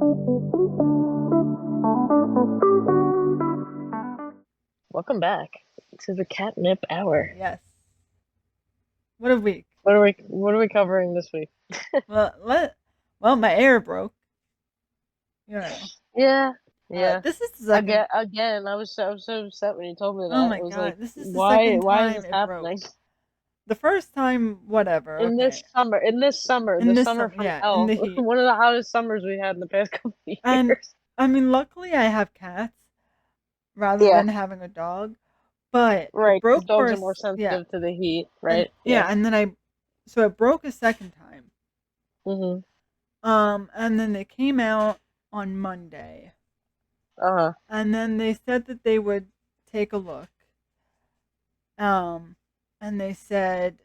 Welcome back to the catnip hour. Yes. What a week. What are we covering this week? Well, my air broke. You know. Yeah, yeah. This is the second. Again, I was so upset when you told me Oh that. my I was like, god, this is the why second why is time this it broke. happening? The first time, whatever. Okay. In this summer, In the this summer summer, from yeah, in hell, the heat, one of the hottest summers we had in the past couple of and years. I mean, luckily I have cats rather Yeah, than having a dog, but it right, because broke dogs are more first. Yeah, sensitive to the heat, and right? Yeah. yeah, and then so it broke a second time. Mhm. And then they came out on Monday. Uh-huh. And then they said that they would take a look. Um, and they said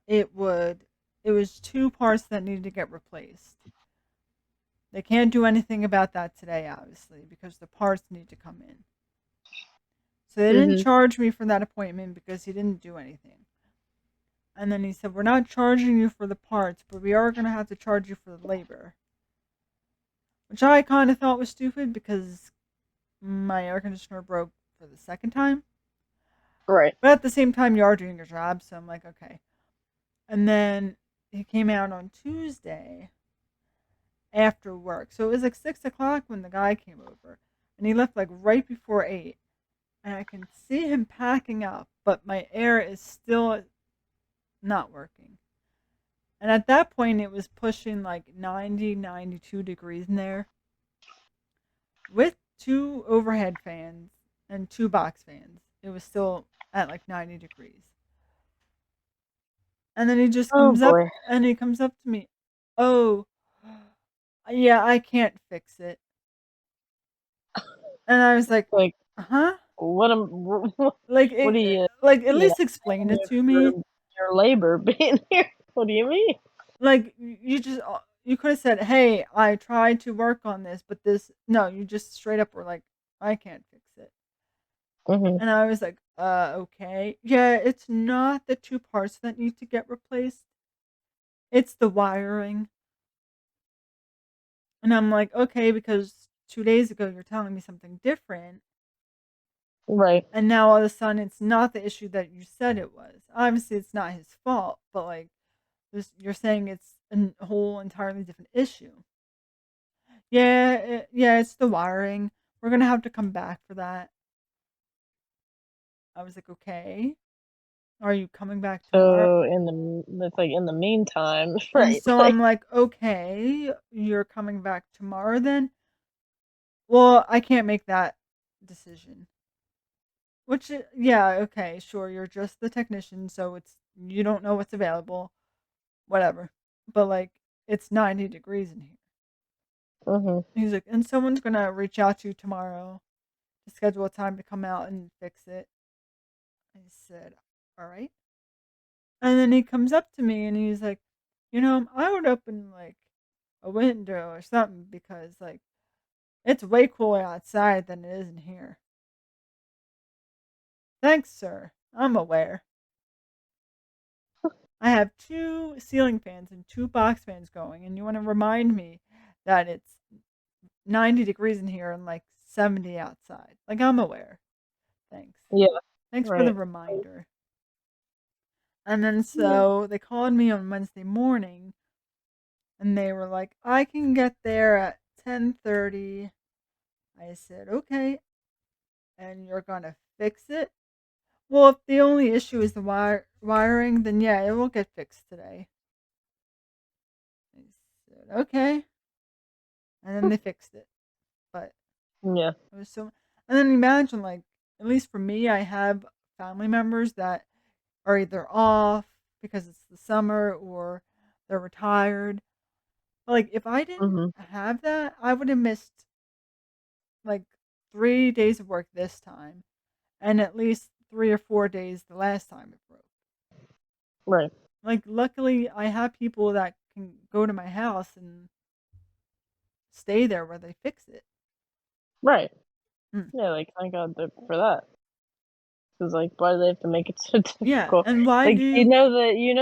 it was two parts that needed to get replaced. They can't do anything about that today, obviously, because the parts need to come in. So they didn't Mhm. charge me for that appointment because he didn't do anything. And then he said, "We're not charging you for the parts, but we are going to have to charge you for the labor." Which I kind of thought was stupid because my air conditioner broke for the second time. Right. But at the same time, you are doing your job, so I'm like, okay. And then he came out on Tuesday after work. So it was like 6 o'clock when the guy came over. And he left like right before 8. And I can see him packing up, but my air is still not working. And at that point, it was pushing like 90, 92 degrees in there with two overhead fans and two box fans. It was still at like 90 degrees. And then Oh boy. he comes up to me. Oh, yeah, I can't fix it. And I was like, Like, huh? what am Like, what do you like at mean? least explain You it have to me. your labor being here. What do you mean? Like, you could have said, hey, I tried to work on this, but this, no, you just straight up were like, I can't fix it. Mhm. And I was like, okay. Yeah, it's not the two parts that need to get replaced, it's the wiring. And I'm like, okay, because 2 days ago you're telling me something different. Right. And now all of a sudden it's not the issue that you said it was. Obviously, it's not his fault, but like you're saying it's a whole entirely different issue. Yeah, yeah, it's the wiring. We're gonna have to come back for that. I was like, okay. Are you coming back tomorrow? So it's like in the meantime, And right? so Like, I'm like, okay, you're coming back tomorrow then? Well, I can't make that decision. Which, yeah, okay, sure, you're just the technician, so you don't know what's available, whatever. But like, it's 90 degrees in here. mhm. He's like, and someone's gonna reach out to you tomorrow to schedule a time to come out and fix it. I said, all right. And then he comes up to me and he's like, I would open like a window or something because like it's way cooler outside than it is in here. Thanks, sir. I'm aware. I have two ceiling fans and two box fans going, and you want to remind me that it's 90 degrees in here and like 70 outside. Like, I'm aware. Thanks. Yeah. Thanks for the Right. reminder. And then Yeah. so they called me on Wednesday morning and they were like, I can get there at 10:30. I said, okay. And you're going to fix it? Well, if the only issue is the wiring, then yeah, it will get fixed today. I said, okay. And then they fixed it. But Yeah. it was so. And then imagine, like, at least for me, I have family members that are either off because it's the summer or they're retired. But, like, if I didn't Mhm. have that, I would have missed like 3 days of work this time and at least 3 or 4 days the last time it broke. Right. Like, luckily, I have people that can go to my house and stay there where they fix it. Right. Mm. Yeah, like, thank God for that. 'Cause, like, why do they have to make it so Yeah, difficult? and why Like, do you know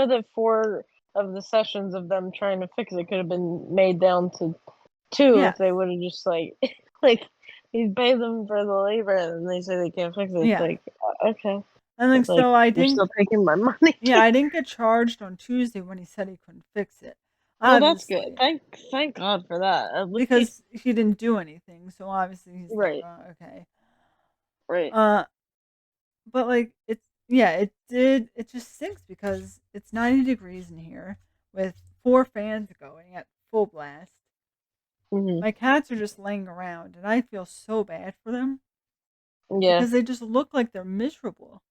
that 4 of the sessions of them trying to fix it could have been made down to too Yeah. if they would have just like like you pay them for the labor and they say they can't fix it. It's Yeah. like okay, And like, it's like so I you're didn't, still taking my money. yeah, I didn't get charged on Tuesday when he said he couldn't fix it. Well, that's good. Obviously, Thank God for that. At least because he didn't do anything. So obviously he's like, right, oh, okay. right. Uh, but like, it's, yeah, it just stinks because it's 90 degrees in here with 4 fans going at full blast. Hmm. My cats are just laying around and I feel so bad for them Yeah, because they just look like they're miserable.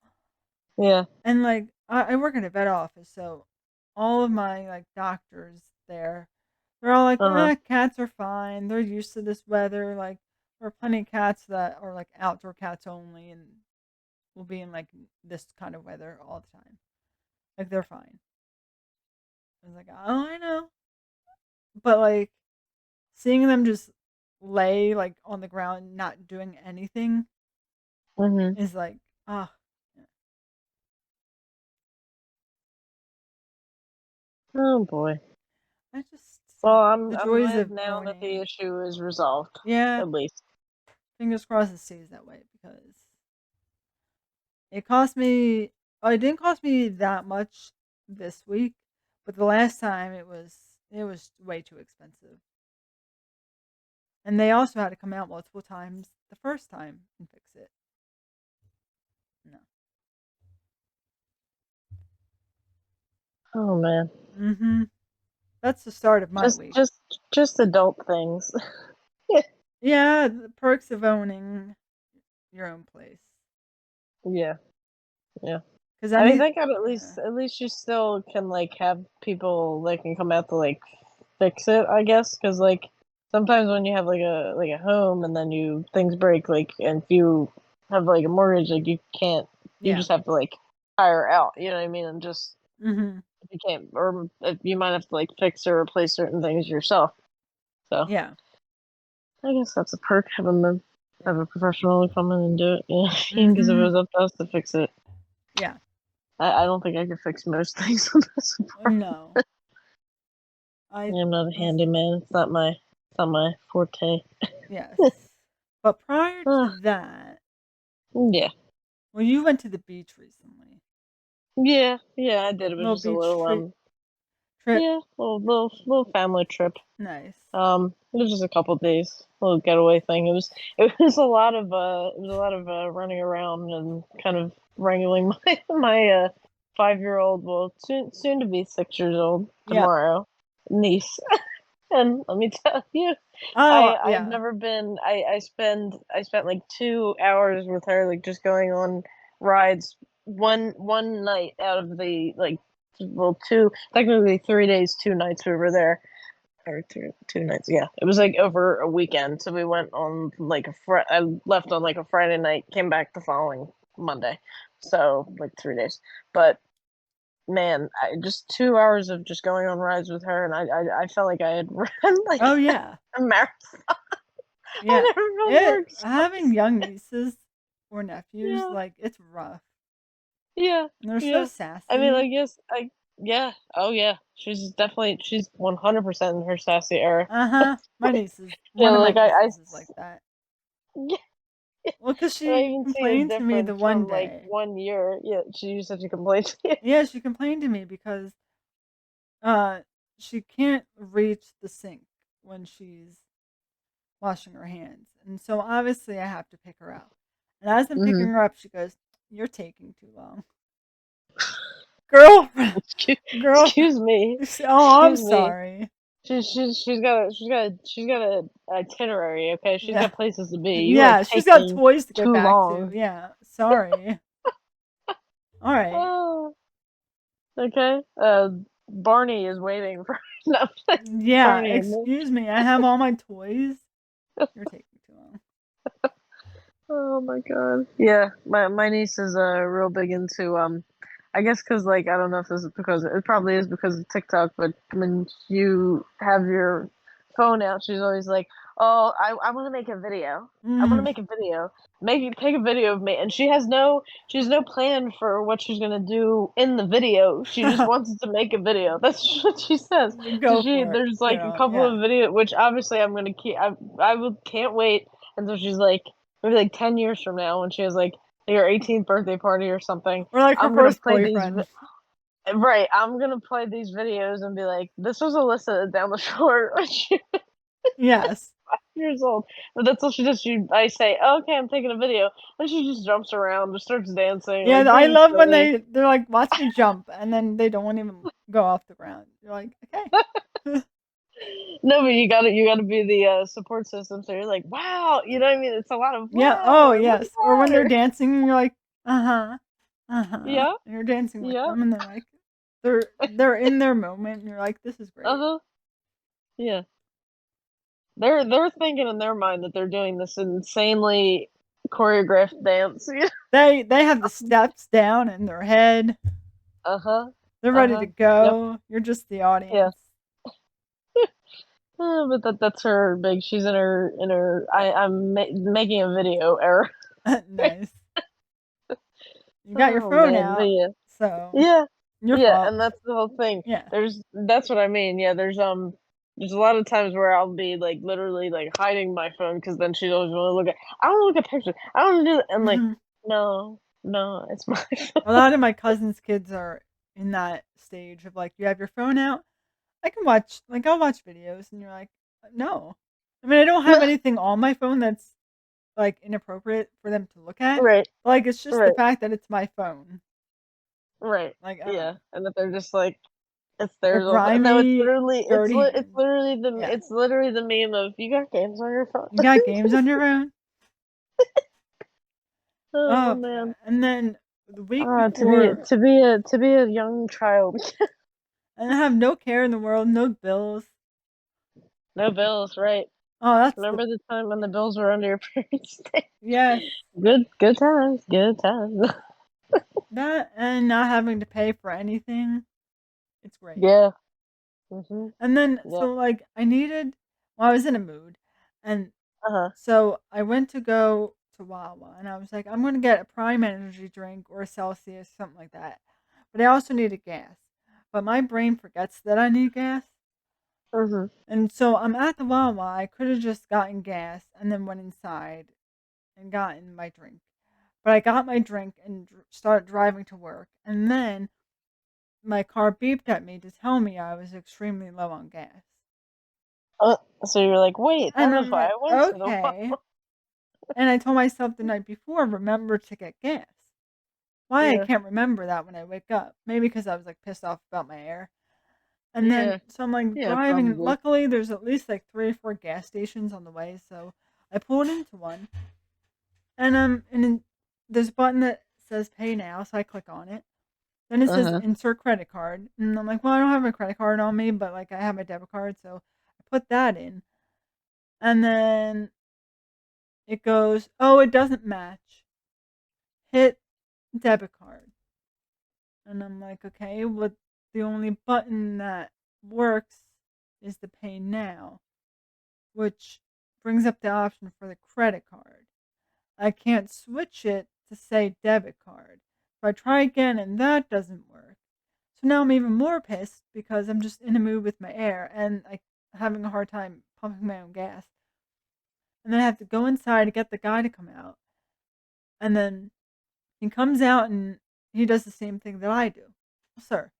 yeah. And like I work in a vet office, so all of my like doctors there, they're all like, Uh huh. cats are fine. They're used to this weather. Like there are plenty of cats that are like outdoor cats only and will be in like this kind of weather all the time. Like they're fine. I was like, oh, I know, but like seeing them just lay like on the ground, not doing anything, Hmm. is like, ah, Oh boy. I just Well, the I'm joys glad of now that the owning. issue is resolved, Yeah, at least. fingers crossed it stays that way because it cost me. Oh, it didn't cost me that much this week, but the last time it was way too expensive. And they also had to come out multiple times the first time and fix it. No. Oh man. Mhm. That's the start of my Just week. just just adult things. Yeah, the perks of owning your own place. Yeah. Yeah. Cuz I mean, any thank God yeah. at least you still can like have people that can come out to like fix it, I guess, because like sometimes when you have like a home and then you things break like and if you have like a mortgage like you Yeah. just have to like hire out, you know what I mean, and just Mhm. if you can't or if you might have to like fix or replace certain things yourself. So Yeah. I guess that's a perk having them Yeah. have a professional come in and do it. Yeah, because if it Mhm. was up to us to fix it, Yeah. I don't think I could fix most things on this apartment. No. I I'm not a was handyman. It's not my forte. yes. But prior to Uh, that, yeah, well, you went to the beach recently. yeah. I did. It was Little just a beach little trip. yeah, little family trip. Nice. It was just a couple days, little getaway thing. It was a lot of it was a lot of running around and kind of wrangling my 5 year old, well soon to be 6 years old Yep. tomorrow niece. And let me tell you, Oh, I've yeah. never been. I spent like 2 hours with her, like just going on rides. One night out of the like, well, two technically 3 days, 2 nights we were there, or 2 nights. Yeah, it was like over a weekend. So we went on like I left on like a Friday night, came back the following Monday. So like 3 days, but man, just 2 hours of just going on rides with her, and I felt like I had run like Oh, yeah. a marathon. Yeah. I never felt more It excited. having young nieces or nephews, Yeah, like, it's rough. yeah, And they're so yeah. I mean, sassy. like, yes, yeah, oh yeah, she's 100% in her sassy era. Uh-huh. My nieces, You one know, of my like nieces is like that. yeah, Well, because and I she even see a complained to me the difference one from like day. 1 year. Yeah, she used such a complaint to you. Yeah, she complained to me because uh she can't reach the sink when she's washing her hands. And so obviously I have to pick her up. And as I'm picking Hmm. her up, she goes, "You're taking too long." Girlfriend, Excuse, girlfriend. excuse me, Oh, I'm excuse me. sorry. She's got a itinerary. Okay, she's Yeah. got places to be. You are Yeah, she's got taking toys to go too back to. long. Yeah, sorry. All right. Oh, okay. Barney is waiting for no, Yeah, Barney. excuse me. I have all my toys. You're taking too long. Oh my god. Yeah, my niece is real big into I guess because like I don't know if this is because it probably is because of TikTok, but when you have your phone out, she's always like, "Oh, I want to make a video. I want to Mm, make a video. Take a video of me." And she has no plan for what she's gonna do in the video. She just wants to make a video. That's what she says. So go for it. there's You like a know, couple yeah. of video, which obviously I'm gonna keep. Can't wait until she's like maybe like 10 years from now when she has like her 18th birthday party or something. Or like her I'm gonna first play boyfriend. right. I'm gonna play these videos and be like, "This was Alyssa down the shore when she was Yes. 5 years old." But that's all she does. I say, oh, "Okay, I'm taking a video," and she just jumps around, just starts dancing, Yeah, like I being love when silly. they're like, watch me jump, and then they don't even go off the ground. You're like, okay. No, but you gotta be the support system. So you're like, "Wow," you know what I mean? It's a lot of Yeah. wow Oh, and look yes. Or when at they're her. dancing, and you're like, uh-huh, uh-huh. Yeah, And you're dancing with yeah, them, and they're like, they're in their moment, and you're like, this is uh great. huh, yeah. They're thinking in their mind that they're doing this insanely choreographed dance. They have the steps down in their head. Uh huh. They're Uh ready to huh. Yep. go. You're just the Yeah. audience. But that's her big. She's in her. Making a video era. Nice. You got your Oh phone man, but out, yeah, so yeah, your yeah, fault. and that's the whole thing. Yeah. That's what I mean. Yeah, there's a lot of times where I'll be like literally like hiding my phone because then she's always want to look at. I don't look at pictures. I don't do that. I'm like, no, no, it's my A phone. lot of my cousins' kids are in that stage of like, you have your phone out. I can watch, like, I'll watch videos, and you're like, no. I mean, I don't have anything on my phone that's like inappropriate for them to look at. Right, Like, it's just the right, fact that it's my phone. right. Like, I don't Yeah, know. and that they're just like it's They're theirs. No, grimy, dirty hands. Yeah. it's literally the meme of you got games on your phone. You got games on your phone? Oh Oh my god. man. And then the week before, To be a young child. and I have no care in the world, no bills. No bills, right. Oh, that's the Remember the time when the bills were under your parents' name? yes. Good times, good times. That and not having to pay for anything. It's great. Yeah. Mhm. And then Yep. so like I needed well, I was in a mood, and Uh-huh. so I went to go to Wawa, and I was like, I'm gonna get a Prime Energy drink or a Celsius, something like that. But I also needed gas. But my brain forgets that I need gas. Mhm. And so I'm at the Wawa. I could have just gotten gas and then went inside and gotten my drink. But I got my drink and started driving to work. And then my car beeped at me to tell me I was extremely low on gas. So you're like, "Wait, And that was I'm why like, I went to the okay. And I told myself the night before, remember to get gas. Why I Yeah. can't remember that when I wake up. Maybe because I was like pissed off about my air. And then, Yeah. so I'm like Yeah, driving, and probably. luckily there's at least like 3 or 4 gas stations on the way. So I pulled into one, and then there's a button that says pay now. So I click on it. Then it says Uh-huh. insert credit card. And I'm like, well, I don't have a credit card on me, but like I have my debit card. So I put that in. And then it goes, oh, it doesn't match. Hit debit card. And I'm like, okay, well, the only button that works is the pay now, which brings up the option for the credit card. I can't switch it to say debit card. So I try again, and that doesn't work. So now I'm even more pissed because I'm just in a mood with my air and like having a hard time pumping my own gas. And then I have to go inside to get the guy to come out. And then he comes out and he does the same thing that I do. Well, sir,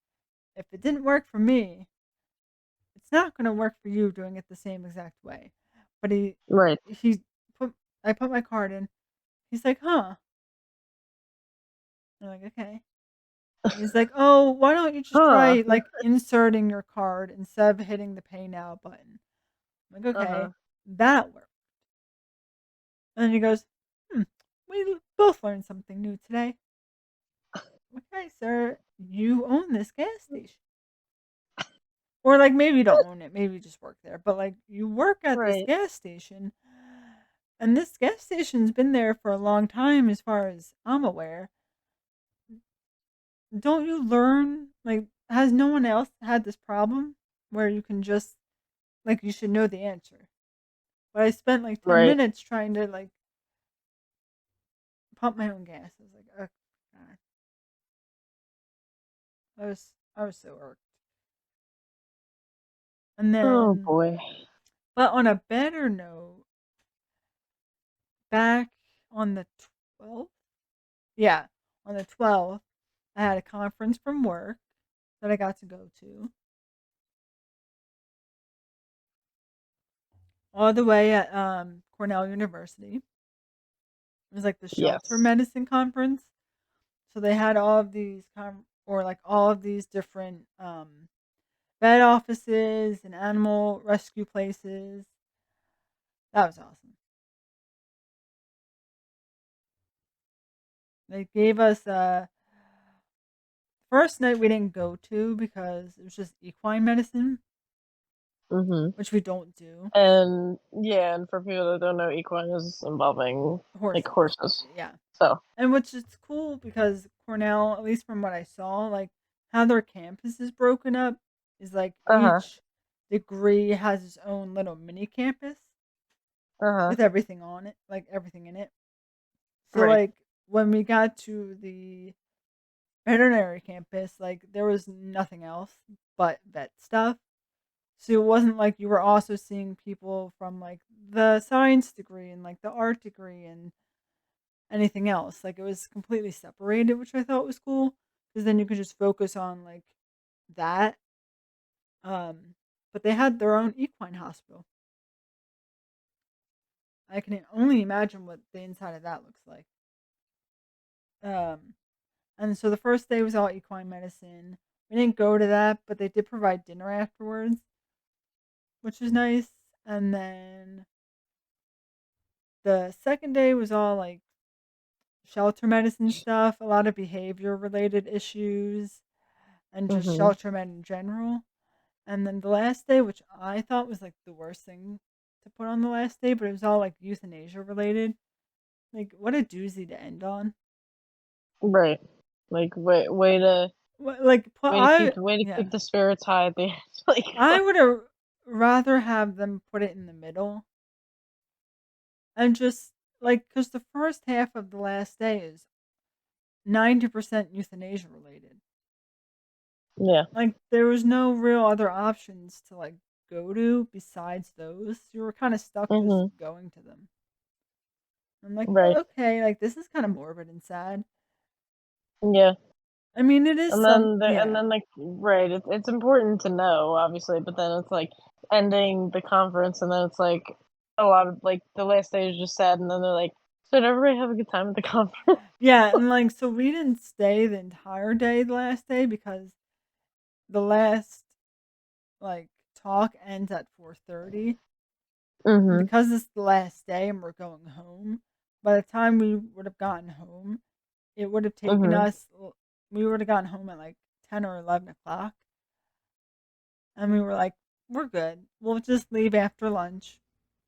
if it didn't work for me, it's not going to work for you doing it the same exact way. But Right. he put I put my card in. He's like, huh? I'm like, okay. He's like, oh, why don't you just Huh. try like inserting your card instead of hitting the pay now button? I'm like, okay, Uh-huh. that worked. And then he goes, we both learned something new today. Okay, sir, you own this gas station. Or like maybe you don't own it, maybe you just work there, but like you work at this Right. gas station, and this gas station's been there for a long time as far as I'm aware. Don't you learn, like, has no one else had this problem where you can just like you should know the answer. But I spent like 10 Right. minutes trying to like pump my own gas. I was like, oh god. I was so irked. And Oh then, boy. but on a better note, back on the 12th, yeah, on the 12th, I had a conference from work that I got to go to all the way at Cornell University. It was like the shelter Yes. medicine conference. So they had all of these or like all of these different vet offices and animal rescue places. That was awesome. They gave us first night we didn't go to because it was just equine medicine, Mhm. which we don't do. And yeah, and for people that don't know, equine is involving like Horses. horses. Yeah. So. And which is cool because Cornell, at least from what I saw, like how their campus is broken up is like Uh huh. each degree has its own little mini campus Uh huh. with everything on it, like everything in it. So Right. like when we got to the veterinary campus, like there was nothing else but vet stuff. So it wasn't like you were also seeing people from like the science degree and like the art degree and anything else. Like it was completely separated, which I thought was cool because then you could just focus on like that. But they had their own equine hospital. I can only imagine what the inside of that looks like. Um, and so the first day was all equine medicine. We didn't go to that, but they did provide dinner afterwards, which was nice. And then the second day was all like shelter medicine stuff, a lot of behavior related issues, and just Mhm. shelter med in general. And then the last day, which I thought was like the worst thing to put on the last day, but it was all like euthanasia related. Like, what a doozy to end on. Right. Like Like, way to yeah, keep the spirits high at the end. Like. I would have rather have them put it in the middle and just like, because the first half of the last day is 90% euthanasia related. Yeah. Like, there was no real other options to like go to besides those. You were kind of stuck just Mhm. going to them. I'm like, Right. okay, like this is kind of morbid and sad. Yeah. I mean, it is some, And yeah, then like right, it's important to know obviously, but then it's like ending the conference, and then it's like a lot of like the last day is just sad, and then they're like, so did everybody have a good time at the conference? yeah, and like so we didn't stay the entire day the last day because the last like talk ends at 4:30, and Mhm. because it's the last day and we're going home. By the time we would have gotten home, it would have taken Mhm. us. We would have gotten home at like 10 or 11 o'clock, and we were like, "We're good. We'll just leave after lunch,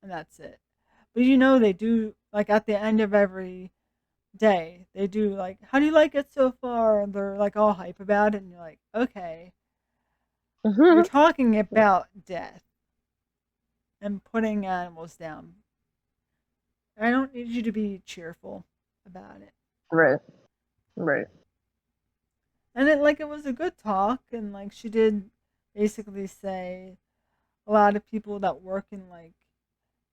and that's it." But they do like at the end of every day, they do like, "How do you like it so far?" And they're like all hype about it, and you're like, "Okay, you're Mhm. talking about death and putting animals down. I don't need you to be cheerful about it." Right. Right. And it was a good talk, and like she did basically say a lot of people that work in like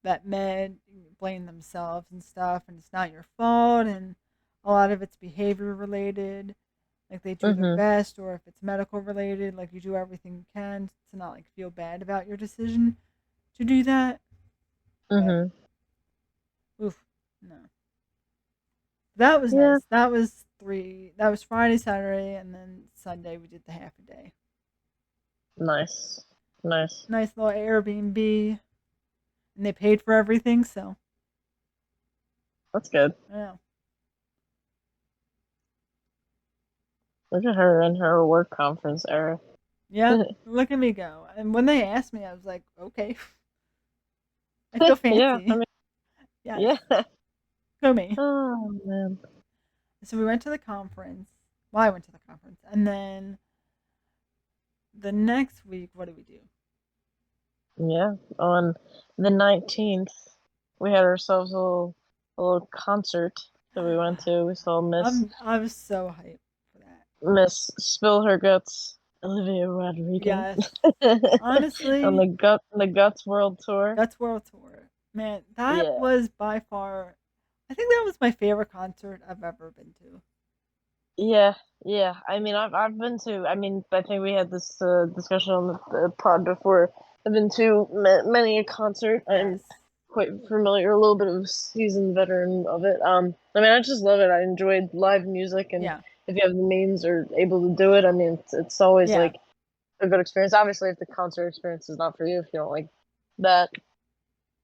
that med blame themselves and stuff, and it's not your fault, and a lot of it's behavior related. Like they do their Mhm. best, or if it's medical related, like you do everything you can to not like feel bad about your decision to do that. But Mhm. oof, no, that was Yeah. nice. That was three. That was Friday, Saturday, and then Sunday we did the half a day. Nice. Nice. Nice little Airbnb, and they paid for everything. So That's good. yeah, Look at her in her work conference era. yep. Look at me go. And when they asked me, I was like, okay, I feel Yeah. I fancy. mean, Yes, yeah. go me. Oh man. So we went to the conference. Well, I went to the conference, and then the next week, what did we do? Yeah. On the 19th, we had ourselves a little concert that we went to. We saw I was so hyped for that. Miss Spill Her Guts, Olivia Rodrigo, Yes. on Honestly, the Guts World Tour. Guts World Tour. Man, that Yeah. was by far I think that was my favorite concert I've ever been to. Yeah, yeah. I mean, I've been to. I mean, I think we had this discussion on the pod before. I've been to many a concert. I'm Yes. quite familiar, a little bit of a seasoned veteran of it. I mean, I just love it. I enjoyed live music, and Yeah. if you have the means or able to do it, I mean, it's always Yeah. like a good experience. Obviously, if the concert experience is not for you, if you don't like that,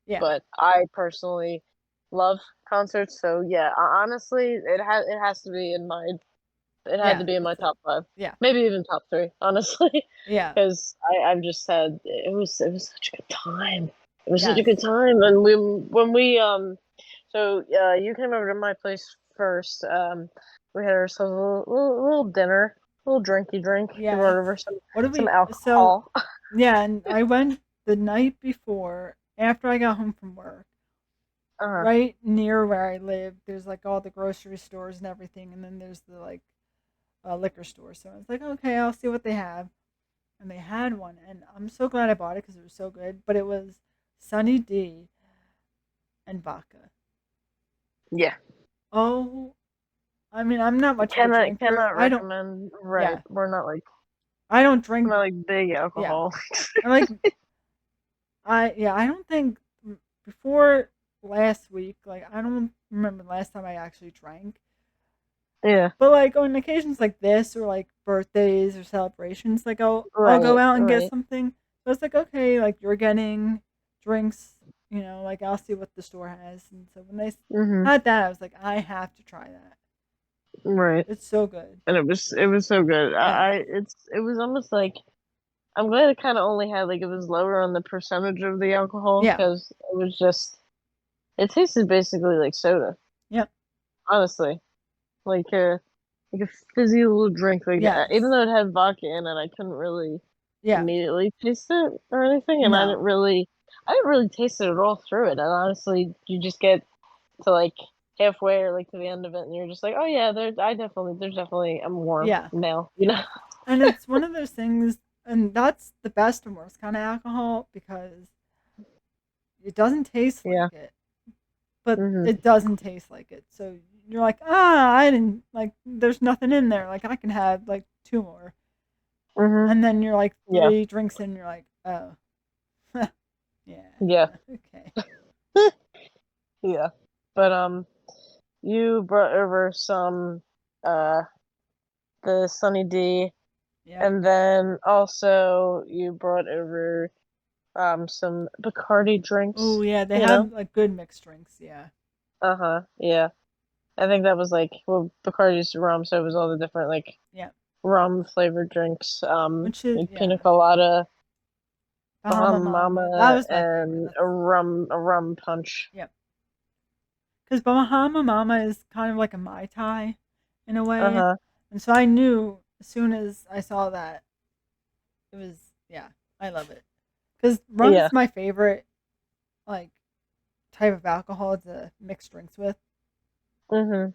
Yeah. but I personally love concerts. So yeah, honestly, it has to be in my it had to Yeah. be in my It's a top five, yeah. maybe even top three, honestly, Yeah. because I've just had it was such a good time. It was such a Yes. good time, and when we so you came over to my place first. We had ourselves little dinner, a little drinky drink. You Yes. brought over What did some we so alcohol. yeah, and I went the night before after I got home from work. Uh, Right near where I live, there's like all the grocery stores and everything, and then there's the like liquor store. So I was like, okay, I'll see what they have. And they had one, and I'm so glad I bought it because it was so good. But it was Sunny D and vodka. yeah, Oh, I mean, I'm not much of a drinker. cannot recommend. Right, Yeah, I don't we're drink. not like big Yeah, alcohol. I like, I don't think before last week, like, I don't remember the last time I actually drank. Yeah, But like on occasions like this or like birthdays or celebrations, like I'll go right, out and get right. something. So it's like okay, like you're getting drinks, like I'll see what the store has. And so when they Mhm. had that, I was like, I have to try that. Right. It's so good. And it was so good. Yes. It was almost like I'm glad it kind of only had like it was lower on the percentage of the alcohol Yeah. because it was just it tasted basically like soda, Yep. honestly, like like a fizzy little drink. Like even Yes. though it had vodka in it, I couldn't really Yeah. immediately taste it or anything, and No. I didn't really taste it at all through it. And honestly, you just get to like halfway or like to the end of it, and you're just like, oh yeah, there's definitely I'm warm Yeah. now, you know. And it's one of those things, and that's the best and worst kind of alcohol because it doesn't taste like Yeah. it. But Mhm. it doesn't taste like it. So you're like, I didn't like. There's nothing in there. Like I can have like two more, Mhm. and then you're like Yeah. 3 drinks in, and you're like, oh, yeah, Yeah. okay, Yeah. But you brought over some uh the Sunny D, yep. and then also you brought over some Bacardi Oh drinks, yeah, they you know? have like good mixed drinks. Yeah, Uh-huh. Yeah. I think that was like well Bacardi's rum, so it was all the different like yeah. rum flavored drinks. Which is Like pina yeah, colada, Bahama Bahama Mama. That Mama, was my favorite. and That's a rum punch. yep. Because Bahama Mama is kind of like a Mai Tai in a way, Uh-huh. and so I knew as soon as I saw that it was yeah, I love it because Yeah. rum's my favorite like type of alcohol to mix drinks with. Mhm.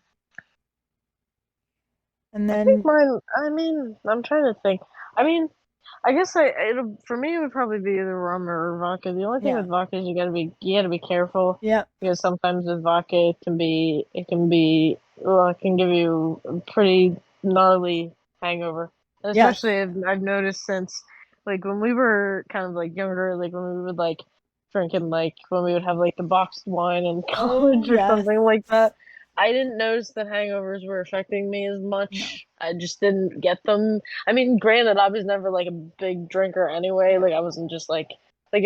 And I think then mine. I mean, I'm trying to think. I mean, I guess it'll for me it would probably be either rum or vodka. The only thing yeah, with vodka is you gotta be careful yeah, because sometimes with vodka it can be well it can give you a pretty gnarly hangover. And yes, especially I've noticed since like when we were kind of like younger, like when we would like drinking like when we would have like the boxed wine in oh college or yes, something like that. I didn't notice that hangovers were affecting me as no, much. I just didn't get them. I mean, granted, I was never like a big drinker anyway. yeah, Like I wasn't just like I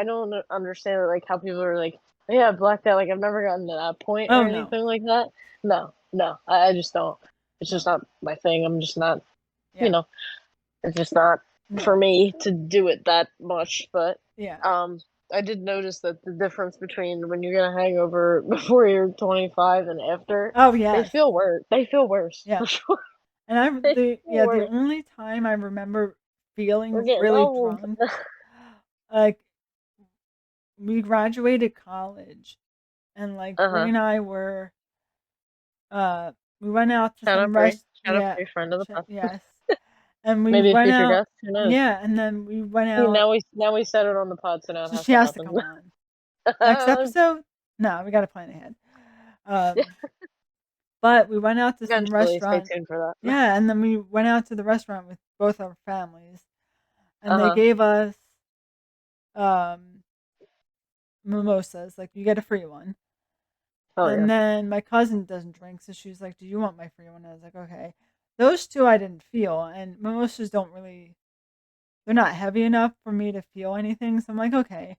don't understand like how people are like yeah I blacked out. Like I've never gotten to that point or oh no, anything like that. No, no, I just don't. It's just no, not my thing. I'm just not. You yeah, know, it's just not for no, me to do it that much. But yeah, um, I did notice that the difference between when you get a hangover before you're 25 and after, oh yes, They feel worse yeah. for sure. And I They feel the worse. only time I remember We're feeling getting really old. drunk, like we graduated college, and like Uh Brie huh. and I were we went out to Shout out some Brie. Shout out yeah, Brie, friend of the pod. yes, and we Maybe a went future out, guest. Who knows? yeah, and then we went See, out. now we said it on the pod, so now it So has she to has to happen. come on next episode. No, we got to plan ahead. Um, but we went out to some Eventually, stay restaurant. tuned for that. Yeah, and then we went out to the restaurant with both our families, and Uh they huh. gave us um mimosas. Like you get a free one. Oh yeah. And then my cousin doesn't drink, so she was like, "Do you want my free one?" I was like, "Okay." Those two I didn't feel, and mimosas don't really, they're not heavy enough for me to feel anything. So I'm like, okay.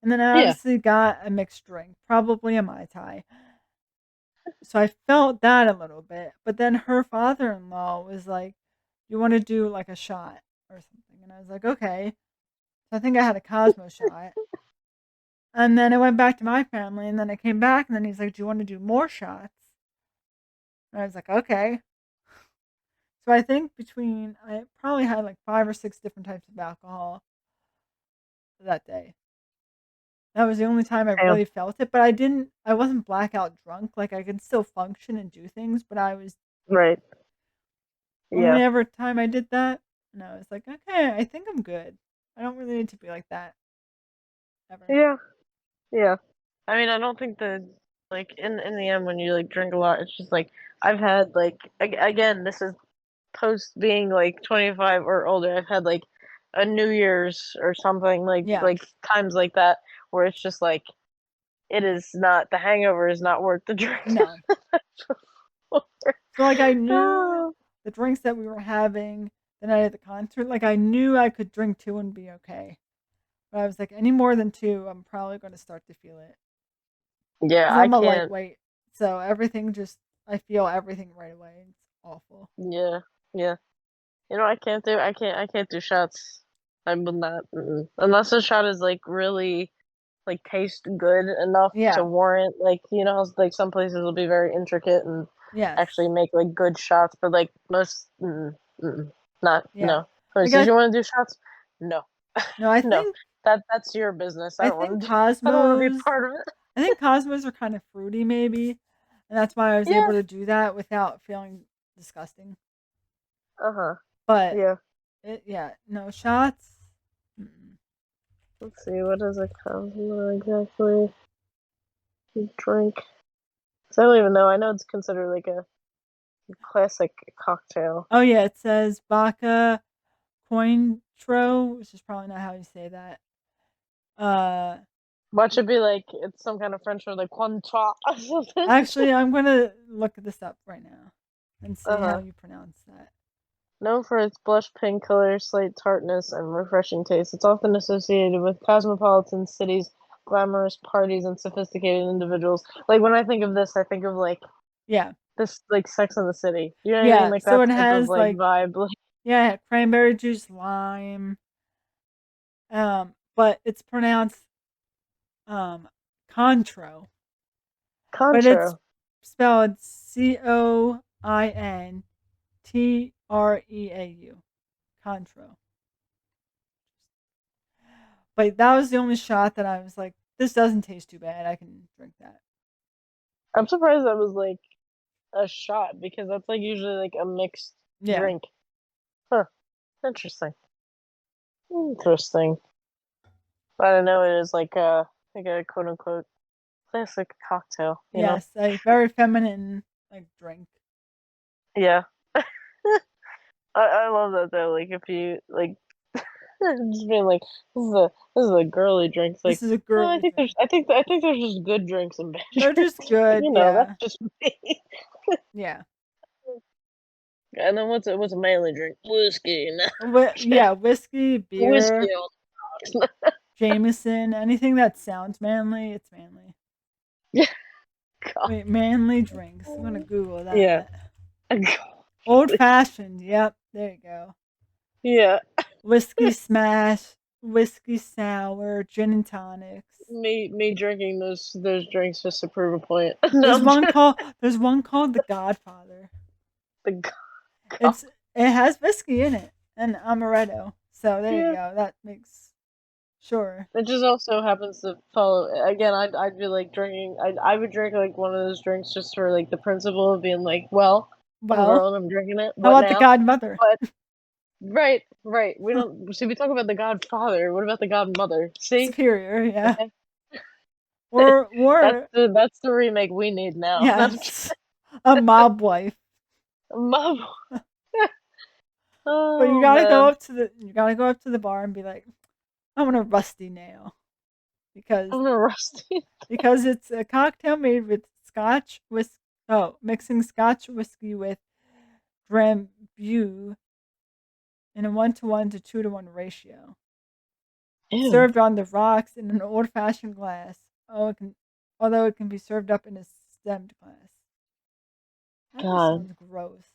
And then I Yeah. obviously got a mixed drink, probably a Mai Tai. So I felt that a little bit. But then her father in law was like, "You want to do like a shot or something?" And I was like, "Okay." So I think I had a Cosmo shot. And then I went back to my family, and then I came back, and then he's like, "Do you want to do more shots?" And I was like, "Okay." So I think between, I probably had like 5 or 6 different types of alcohol that day. That was the only time I Damn. really felt it, but I wasn't blackout drunk. Like I could still function and do things, but I was Right. only Yeah. ever time I did that, and I was like, okay, I think I'm good. I don't really need to be like that ever. Yeah. Yeah. I mean, I don't think that like in the end when you like drink a lot, it's just like I've had like again, this is post being like 25 or older. I've had like a New Year's or something Yeah, like times like that where it's just like it is not the hangover is not worth the drink. no. So like I knew Oh, the drinks that we were having the night at the concert. Like I knew I could drink two and be okay. But I was like, any more than two, I'm probably going to start to feel it. yeah, Because I I'm a can't. lightweight. So everything just, I feel everything right away. It's awful. Yeah, yeah. I can't do shots. I will not unless the shot is like really like taste good enough to Yeah. warrant like how like some places will be very intricate and Yes. actually make like good shots, but like most not Yeah. no. Who Like says you want to do shots? No, no, I no. think, That's your business. I I don't think want to. I don't want to be Cosmos, part of it. I think Cosmos are kind of fruity maybe. And that's why I was Yeah. able to do that without feeling disgusting. Uh huh. But Yeah. yeah, no shots. Mm-mm. Let's see. What does it come exactly? Drink. 'Cause I don't even know. I know it's considered like a classic cocktail. Oh yeah, it says Baca Cointreau, which is probably not how you say that. Uh, Watch it be like it's some kind of French word like Cointreau or something. Actually, I'm gonna look this up right now and see how Uh-huh. you pronounce that. Known for its blush pink color, slight tartness, and refreshing taste, it's often associated with cosmopolitan cities, glamorous parties, and sophisticated individuals. Like when I think of this, I think of like Yeah, this, like Sex in the City. You know what I mean? yeah. Like So that it type of has like like, vibe. Like yeah, cranberry juice, lime. But it's pronounced Cointreau, but it's Contro. spelled Cointreau. Cointreau. But that was the only shot that I was like, this doesn't taste too bad. I can drink that. I'm surprised that was like a shot because that's like usually like a mixed Yeah, drink. Huh. Interesting. Interesting. But I know it is like a quote unquote classic cocktail. yes, a very feminine like drink. Yeah. I love that though. Like if you like just being like this is a girly drink. It's like This is a no, girly drink. I think there's just good drinks and bad They're drinks. just good, That's yeah, just me. yeah. And then what's a manly drink? Whiskey. No. Yeah, whiskey, Whiskey beer, on the rocks. Jameson, anything that sounds manly, it's manly. Yeah. God. Wait, manly drinks. I'm gonna Google Yeah. that. Old fashioned. Yep, there you go. Yeah. Whiskey smash, whiskey sour, gin and tonics. Me drinking those drinks just to prove a point. No, There's I'm one joking. called The Godfather. The God. It has whiskey in it and amaretto. So there you Yeah. go. That makes Sure. It just also happens to follow. Again, I'd be like drinking. I would drink like one of those drinks just for like the principle of being like, well, I'm Well, grown, I'm drinking it. how What about the now? godmother? But right, right. We don't. See, we talk about the Godfather. What about the Godmother? See, Superior, yeah. okay, Or that's the remake we need now. yes, a mob wife. Mom. But you Oh gotta go man, up to the bar and be like, I want a rusty nail because I'm a rusty. it's a cocktail made with mixing Scotch whiskey with Drambuie in a 1-to-1 to 2-to-1 ratio. It's Ew, served on the rocks in an old-fashioned glass. Although it can be served up in a stemmed glass. That just God. sounds gross.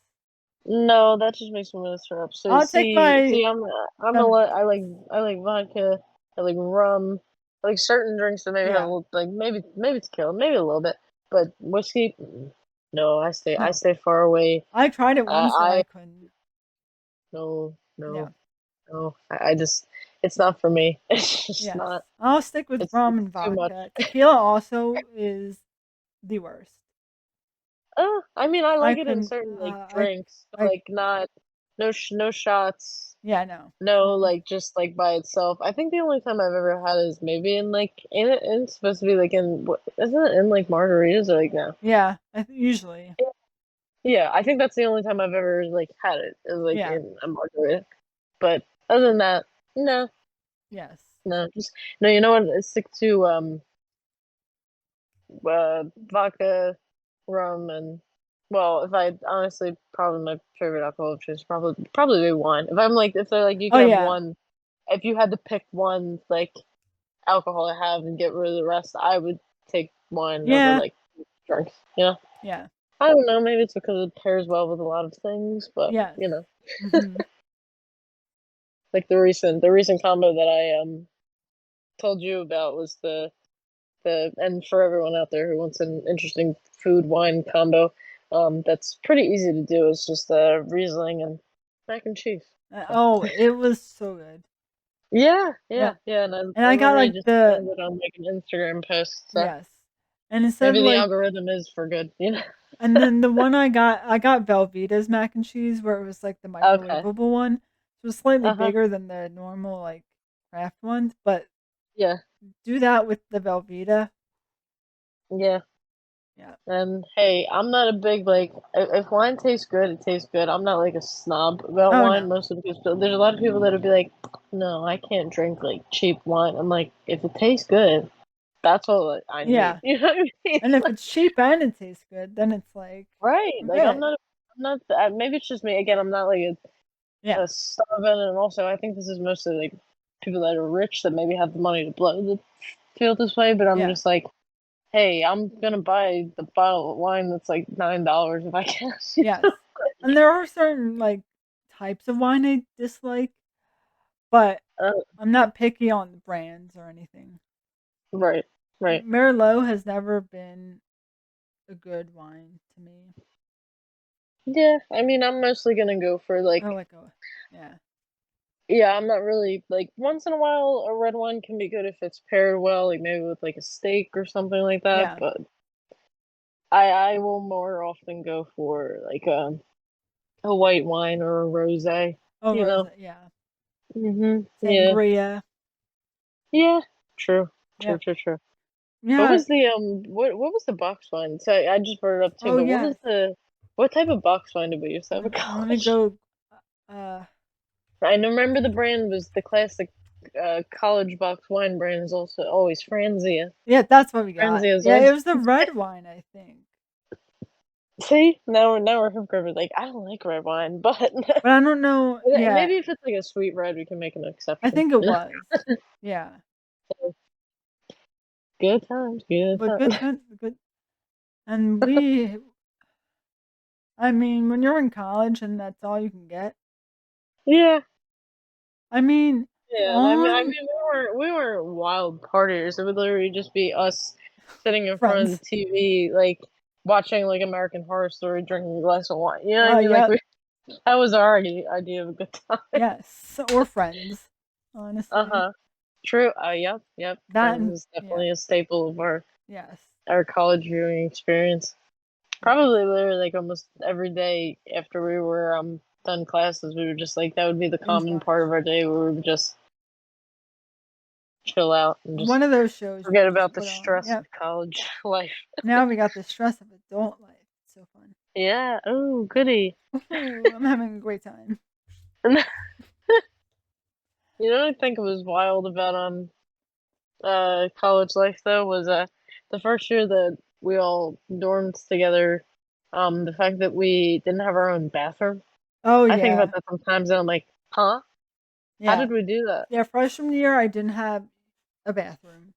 No, that just makes me want to throw up. So I'll take my I'm a feminine. lot. I like vodka. I like rum. I like certain drinks that maybe have a Yeah. little, like maybe tequila, maybe a little bit, but whiskey. No, I No. stay far away. I tried it once and I I couldn't. no Yeah. no no. I just it's not for me. It's just Yes. not. I'll stick with rum It's and too much. vodka. Tequila also is the worst. I mean, I I like it in couldn't. certain like I. drinks, but I. like not no shots. Yeah. No. No, Mm-mm. like just like by itself. I think the only time I've ever had it is maybe in like in it. It's supposed to be like in what isn't it in like margaritas or like no? Yeah. Usually. Yeah, yeah. I think that's the only time I've ever like had it is like Yeah. in a margarita. But other than that, no, Yes. no, just no. You know what? I stick to vodka, rum, and well, if I honestly probably my favorite alcohol of choice probably be wine. If I'm like if they're like you Oh could have yeah. one, if you had to pick one like alcohol I have and get rid of the rest, I would take wine over Yeah. like drinks. You know, Yeah. I don't know. Maybe it's because it pairs well with a lot of things, but Yes. you know, Mhm. like the recent combo that I told you about was the and for everyone out there who wants an interesting food wine combo, that's pretty easy to do. It's just Riesling and mac and cheese. So. Oh, it was so good. Yeah, Yeah. yeah, and And I I got literally like just the found it on like an Instagram post. So yes. And instead of maybe the like algorithm is for good, you know. and then the one I got Velveeta's mac and cheese where it was like the Okay. microwavable one. So it was slightly Uh-huh. bigger than the normal like craft ones, but Yeah. do that with the Velveeta. Yeah. Yeah. And hey, I'm not a big like if wine tastes good, it tastes good. I'm not like a snob about Oh wine no. mostly because there's a lot of people that'll be like, "No, I can't drink like cheap wine." I'm like, if it tastes good, that's all I need. Yeah. You know what I mean? And if it's cheap and it tastes good, then it's like Right. I'm Like good. I'm not maybe it's just me. Again, I'm not like Yeah. a starving and also I think this is mostly like people that are rich that maybe have the money to blow the feel this way, but I'm Yeah. just like hey, I'm gonna buy the bottle of wine that's like $9 if I can. You Yes. know? And there are certain like types of wine I dislike, but uh, I'm not picky on the brands or anything. right, right. Merlot has never been a good wine to me. Yeah, I mean, I'm mostly gonna go for I like, like a yeah. yeah, I'm not really like once in a while a red wine can be good if it's paired well, like maybe with like a steak or something like that. Yeah. But I will more often go for like a white wine or a rosé. Oh, You rose, know. yeah. Yeah. Sangria. Yeah. True. True. Yep. True. True. What Yeah. was the what was the box wine? So I just brought it up too, Oh, but yes. what type of box wine did we used to have at Let me college? go. Uh, I remember the brand was the classic college box wine brand is also always Franzia. yeah, that's what we got. Franzia is Yeah, it always was the red wine, I think. see now we're hypocrites. Like I don't like red wine, but But I don't know. Yeah, maybe if it's like a sweet red, we can make an I exception. think it was. Yeah. Good times, good But times. good. And I mean, when you're in college and that's all you can get, Yeah, I mean, yeah. And I on mean, we weren't wild partiers. It would literally just be us sitting in front of the friends. TV, like watching like American Horror Story, drinking a glass of wine. You know what I mean? Like Yep. that was our idea of a good time. Yes. Or friends, Uh honestly. huh. True. Yep. That Friends and is yeah, definitely a staple of yes, our college viewing experience. yes, Probably literally like almost every day after we were done classes, we were just like that would be the binge common part watch. of our day where we would just chill out and just One of those shows you forget could just about the put on. stress Yep. of college life. Now we got the stress of adult life. It's so fun. Yeah. Oh, goody. Ooh, I'm having a great time. And you know what I think was wild about college life though was the first year that we all dormed together, the fact that we didn't have our own bathroom. Oh I think about yeah, that sometimes and I'm like, huh? How yeah, did we do that? yeah. Freshman year, I didn't have a bathroom.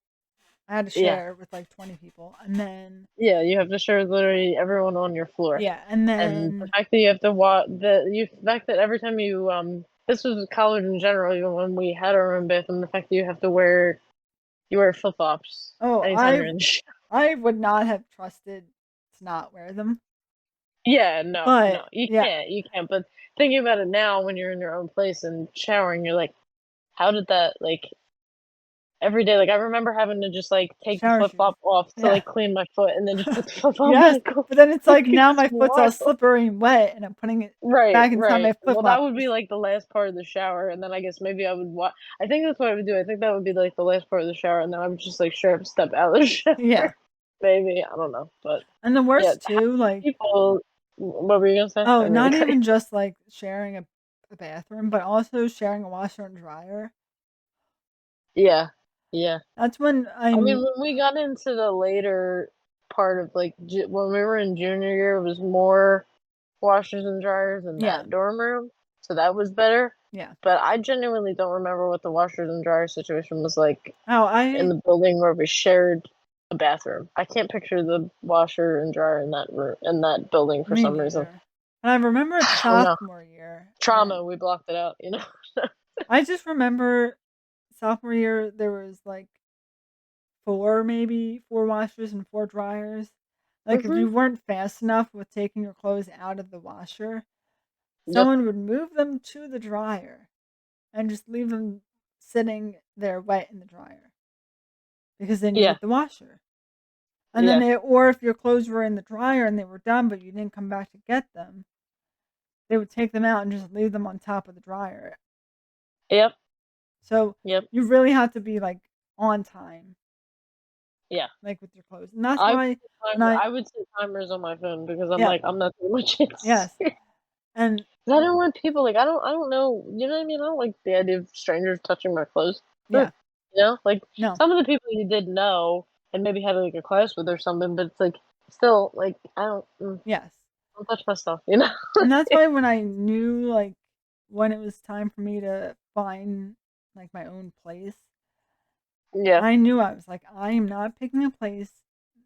I had to Yeah. share with like 20 people, and then Yeah, you have to share literally everyone on your floor. yeah, and And the then fact that you have to the fact that every time you this was college in general, even when we had our own bathroom, the fact that you wear flip flops oh, anytime you're in the shower. I would not have trusted to not wear them, Yeah, no, but no, yeah, you can't. But thinking about it now, when you're in your own place and showering, you're like, how did that like every day? Like I remember having to just like take the shower flip shoes. flop off to Yeah. like clean my foot, and then just put the flip flop Yes, back on. but then it's like Like now it's my foot's all wild. slippery and wet, and I'm putting it Right, back inside right. my flip Well, that flops. would be like the last part of the shower, and then I guess maybe I would I think that's what I would do. I think that would be like the last part of the shower, and then I would just like straight up step out of the shower. Yeah, Maybe I don't know, but and the yeah, worst too, like people. What were you gonna say? I oh, didn't mean to not cut you. even just like sharing a bathroom, but also sharing a washer and dryer. Yeah, yeah. That's when I mean, I'm when we got into the later part of like when we were in junior year, it was more washers and dryers in yeah, that dorm room, so that was better. yeah. But I genuinely don't remember what the washers and dryer situation was like Oh, in I the building where we shared a bathroom. I can't picture the washer and dryer in that room in that building for me some reason. neither. And I remember it I don't know. sophomore year, Trauma, and we blocked it out, you know. I just remember sophomore year there was like four washers and four dryers. Like if Mhm. you weren't fast enough with taking your clothes out of the washer, Yep. someone would move them to the dryer and just leave them sitting there wet in the dryer because they Yeah. needed the washer. And then Yeah. or if your clothes were in the dryer and they were done but you didn't come back to get them, they would take them out and just leave them on top of the dryer. Yep. So Yep. you really have to be like on time, Yeah. like with your clothes. And that's I would why set when I I would set timers on my phone because I'm yeah, like I'm not taking my chances. yes. And 'Cause I don't want people like I don't know, you know what I mean? I don't like the idea of strangers touching my clothes. yeah, You know? Like no, some of the people you did know and maybe had like a class with or something, but it's like still like yes. don't touch my stuff, you know? And that's why when I knew like when it was time for me to find like my own place, Yeah. I knew I was like, I am not picking a place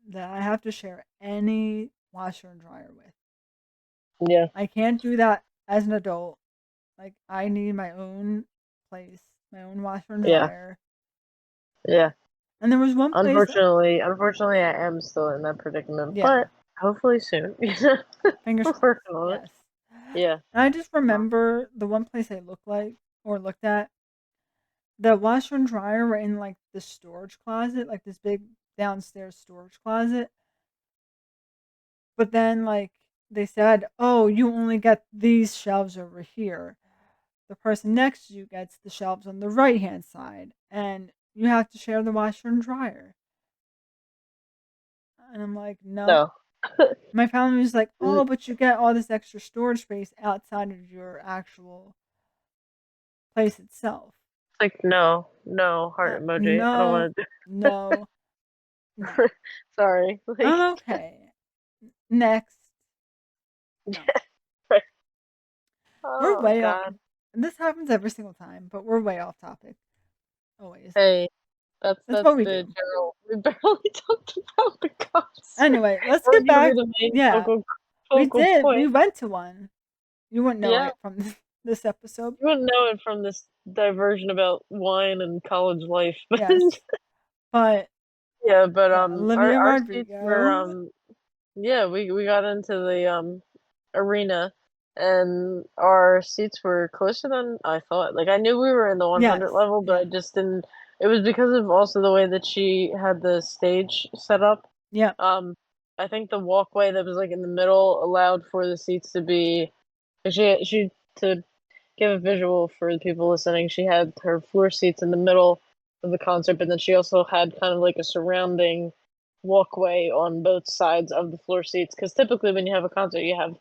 that I have to share any washer and dryer with. Yeah. I can't do that as an adult. Like I need my own place, my own washer and Yeah. dryer. Yeah. And there was one place, Unfortunately I am still in that predicament, yeah, but hopefully soon. You know? fingers We're crossed. working on it. Yes. Yeah. And I just remember the one place I looked at, the washer and dryer were in like the storage closet, like this big downstairs storage closet. But then like they said, "Oh, you only get these shelves over here. The person next to you gets the shelves on the right-hand side, and you have to share the washer and dryer." And I'm like, "No." No. My family was like, Mm, "Oh, but you get all this extra storage space outside of your actual place itself." it's like no, heart emoji. I don't No, want to no, no. do sorry. Like I'm okay. Next. No. We're oh way off. god. And this happens every single time, but we're way off topic. Always. Hey, That's what we the do. general we barely talked about the concert. Anyway, let's We're get usually back. the main Yeah, we focal did. point. We went to one. You wouldn't know Yeah. it from this episode. You wouldn't know it from this diversion about wine and college life, but Yes. But yeah, but yeah, Olivia our seats were Rodrigo. yeah, we got into the arena and our seats were closer than I thought. Like I knew we were in the 100 Yes. level, but I Yeah. just didn't It was because of also the way that she had the stage set up. Yeah. I think the walkway that was like in the middle allowed for the seats to be. She to give a visual for the people listening. She had her floor seats in the middle of the concert, but then she also had kind of like a surrounding walkway on both sides of the floor seats. Because typically, when you have a concert, you have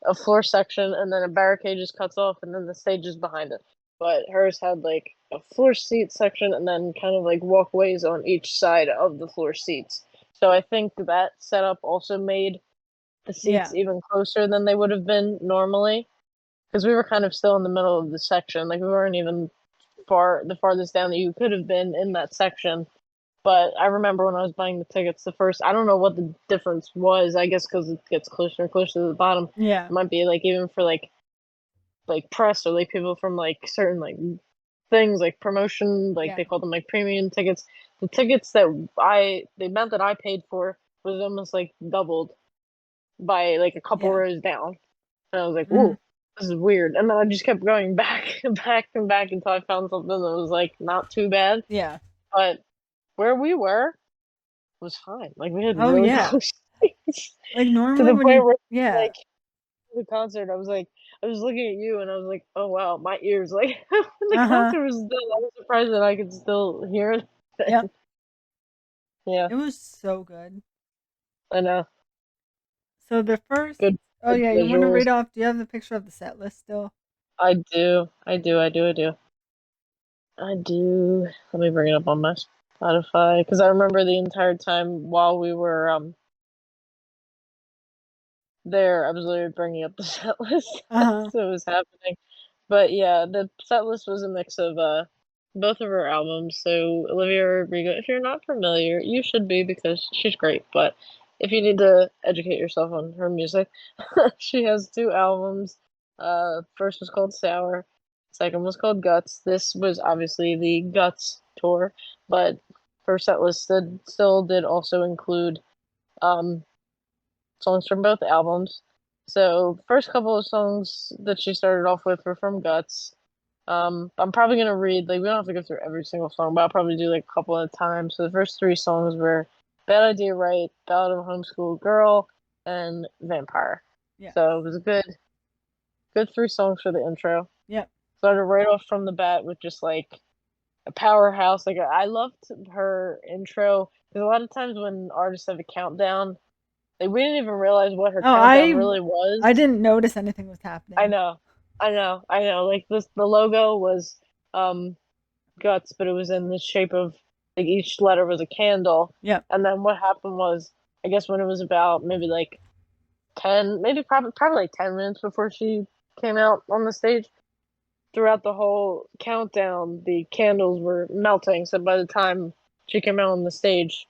a floor section and then a barricade just cuts off, and then the stage is behind it. But hers had like a floor seat section and then kind of like walkways on each side of the floor seats. So I think that setup also made the seats Yeah. even closer than they would have been normally because we were kind of still in the middle of the section. Like we weren't even the farthest down that you could have been in that section. But I remember when I was buying the tickets, the first I don't know what the difference was. I guess because it gets closer and closer to the bottom, Yeah. it might be like even for like press or like people from like certain like things like promotion, like Yeah. they call them like premium tickets. The tickets the amount that I paid for was almost like doubled by like a couple Yeah. rows down. And I was like, Mhm. ooh, this is weird. And then I just kept going back and back and back until I found something that was like not too bad. Yeah. But where we were was fine. Like we had Oh really yeah. close seats Like to normally the when point you where yeah. like the concert, I was looking at you and I was like, oh wow, my ears. Like when the Uh-huh. concert was done, I was surprised that I could still hear it. Yep. Yeah, It was so good. I know. So the first Good, oh good yeah, you want to visuals. read off? Do you have the picture of the set list still? I do. I do. I do. I do. I do. Let me bring it up on my Spotify because I remember the entire time while we were there, I was literally bringing up the set list as Uh-huh. it was happening. But yeah, the set list was a mix of both of her albums. So Olivia Rodrigo, if you're not familiar, you should be because she's great. But if you need to educate yourself on her music, she has two albums. First was called Sour, second was called Guts. This was obviously the Guts tour, but her set list still did also include um songs from both albums. So the first couple of songs that she started off with were from Guts. I'm probably gonna read like we don't have to go through every single song, but I'll probably do like a couple at a time. So the first three songs were Bad Idea Right, Ballad of a Homeschool Girl, and Vampire. Yeah. So it was a good three songs for the intro. Yep. Started right off from the bat with just like a powerhouse. Like I loved her intro because a lot of times when artists have a countdown, like we didn't even realize what her Oh, countdown really I was. didn't notice anything was I happening. know, I know. Like the logo was um guts, but it was in the shape of like each letter was a candle. Yep. And then what happened was, I guess when it was about maybe like 10, maybe probably like 10 minutes before she came out on the stage, throughout the whole countdown, the candles were melting. So by the time she came out on the stage,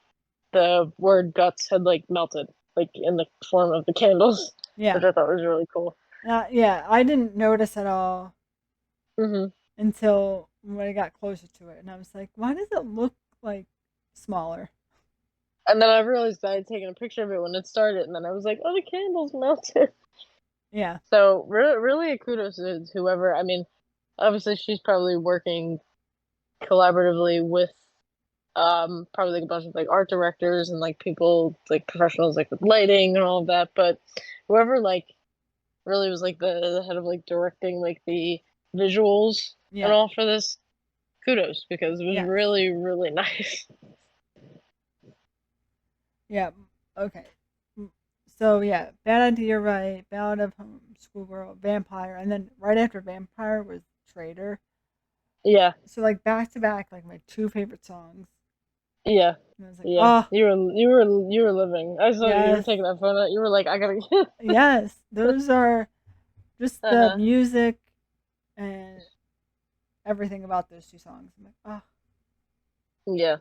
the word guts had like melted, like in the form of the candles, which Yeah. I thought was really cool. Yeah, I didn't notice at all Hmm. until when I got closer to it, and I was like, "Why does it look like smaller?" And then I realized I had taken a picture of it when it started, and then I was like, "Oh, the candles melted." Yeah. So really, a kudos to whoever. I mean, obviously she's probably working collaboratively with probably like a bunch of like art directors and like people like professionals like with lighting and all of that. But whoever like really was like the head of like directing like the visuals and Yeah. all for this, kudos because it was Yes. really nice. Yeah. Okay. Mm, So yeah, Bad Idea Right, Ballad of Home Schoolgirl, Vampire, and then right after Vampire was Traitor. Yeah, So like back to back, like my two favorite songs. yeah. And I was like, Yeah, oh you were living. I saw you were yes, taking that photo. You were like, I gotta get. yes, those are just the Uh-huh. music and everything about those two songs. I'm like, oh Yeah,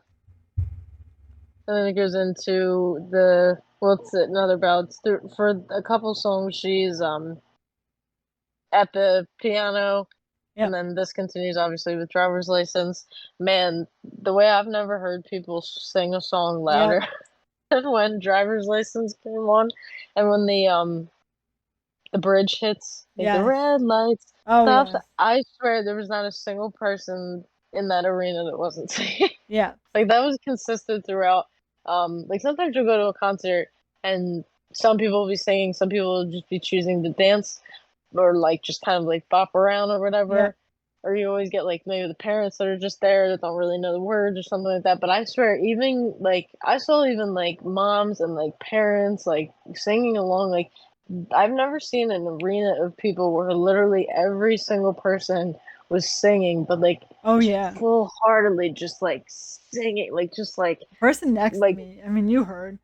and then it goes into the what's it? Another ballad. For a couple songs, she's at the piano, yeah, and then this continues obviously with driver's license. Man, the way I've never heard people sing a song yep, louder than when driver's license came on, and when the bridge hits, like the yes, red lights oh stops. yes, I swear there was not a single person in that arena that wasn't singing. Yeah. Like that was consistent throughout. Like sometimes you'll go to a concert and some people will be singing, some people will just be choosing to dance or like just kind of like bop around or Yeah. whatever. Or you always get like maybe the parents that are just there that don't really know the words or something like that. But I swear, even like I saw even like moms and like parents like singing along. Like I've never seen an arena of people where literally every single person was singing, but like Oh yeah. full heartedly just like singing, like just The person next to like me, I mean, you heard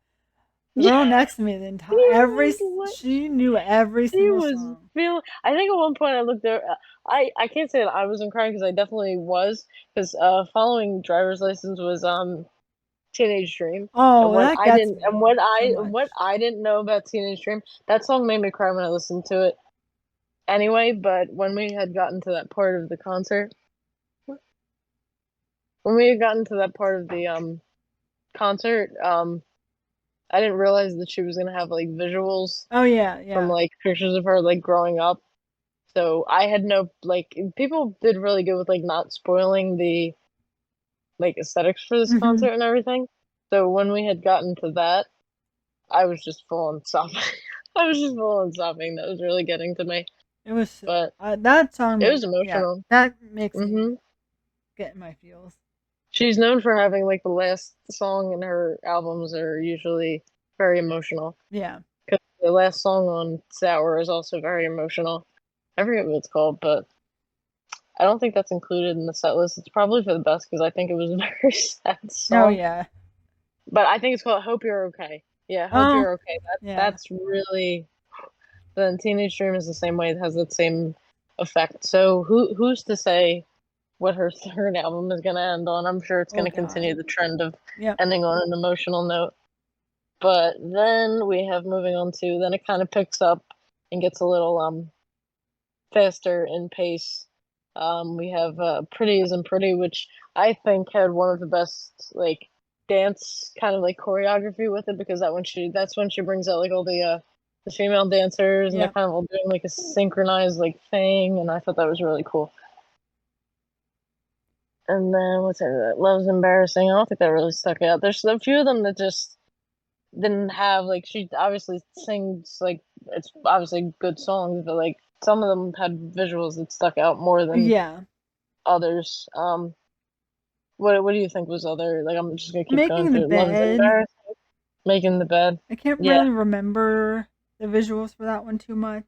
the yeah, girl next to me the entire yeah, every like what she knew every she single was song. feeling. I think at one point I looked there. I can't say that I wasn't crying because I definitely was because following driver's license was Teenage Dream. And Oh, what that I gets didn't, and me so what much. I didn't know about Teenage Dream, that song made me cry when I listened to it anyway. But when we had gotten to that part of the concert, when we had gotten to that part of the concert, I didn't realize that she was gonna have like visuals Oh yeah, from yeah. like pictures of her like growing up. So I had no like people did really good with like not spoiling the like aesthetics for this Hmm. concert and everything. So when we had gotten to that, I was just full on sobbing. I was just full on sobbing. That was really getting to me. It was But that song it was made yeah, emotional. that makes me Hmm. get in my feels. She's known for having like the last song in her albums are usually very emotional. Yeah. Because the last song on Sour is also very emotional. I forget what it's called, but I don't think that's included in the set list. It's probably for the best because I think it was a very sad Oh song. yeah. But I think it's called "Hope You're Okay." Yeah, "Hope Oh You're Okay." yeah. That's really. Then Teenage Dream is the same way. It has that same effect. So who's to say what her third album is gonna end on? I'm sure it's Oh gonna god. continue the trend of Yep. ending on an emotional note. But then we have moving on to then it kind of picks up and gets a little faster in pace. We have Pretty Isn't Pretty, which I think had one of the best like dance kind of like choreography with it because that's when she brings out like all the female dancers and they're Yep. kind of all doing like a synchronized like thing, and I thought that was really cool. And then what's it? Love's Embarrassing. I don't think that really stuck out. There's a few of them that just didn't have like she obviously sings like it's obviously good songs, but like some of them had visuals that stuck out more than Yeah. others. What do you think was other? Like I'm just gonna keep going Making the through. Love's bed. Embarrassing, Making the Bed. I can't Yeah, really remember the visuals for that one too much.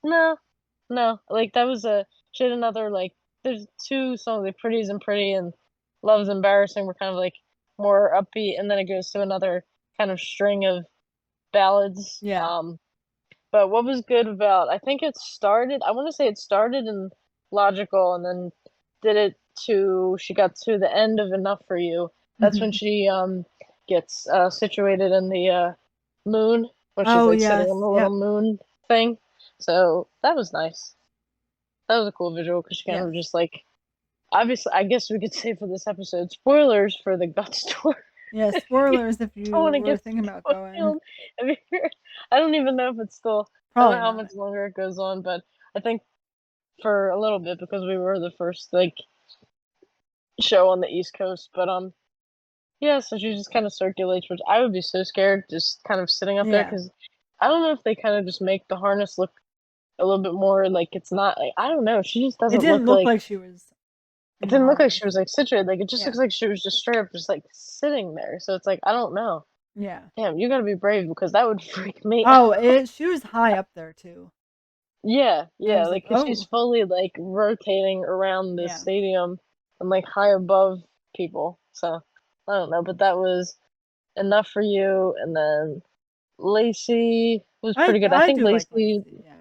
no, no. Like that was a she had another like there's two songs like Pretties and Pretty and Love's Embarrassing were kind of like more upbeat, and then it goes to another kind of string of ballads. Yeah. But what was good about I think it started I want to say it started in Logical and then did it to she got to the end of Enough for You. That's when Hmm. she gets situated in the moon when she's Oh like sitting yes. on the little Yep. moon thing. So that was nice. That was a cool visual because she kind Yes. of just like obviously I guess we could say for this episode spoilers for the Guts tour. Yeah. Spoilers if I you want to were get thinking about going. spoiled. I mean, I don't even know if it's still. I don't know Probably how not. much longer it goes on, but I think for a little bit because we were the first like show on the East Coast. But yeah. So she just kind of circulates, which I would be so scared just kind of sitting up there Yeah. because I don't know if they kind of just make the harness look a little bit more like it's not like I don't know. She just It doesn't didn't look look like like she was it in the didn't look like harness. she was like situated. Like it just Yeah. looks like she was just straight up just like sitting there. So it's like I don't know. Yeah. Damn, you gotta be brave because that would freak me Oh, out. it she was high up there too. Yeah, And I yeah, was like, like 'cause she's oh, fully like rotating around the yeah. stadium and like high above people. So I don't know, but that was enough for you. And then Lacey was pretty good. I I think do like Lacey, Lacey. Yeah.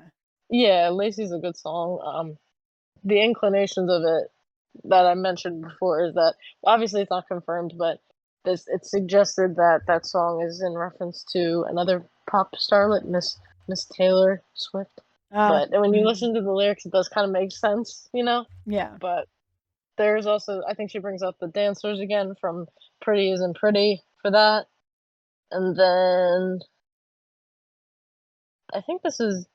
yeah, Lacey's a good song. The inclinations of it that I mentioned before is that obviously it's not confirmed, but this it suggested that that song is in reference to another pop starlet, Miss Taylor Swift. But when you Mhm. listen to the lyrics, it does kind of make sense, you know. Yeah. But there's also I think she brings up the dancers again from Pretty Isn't Pretty for that, and then I think this is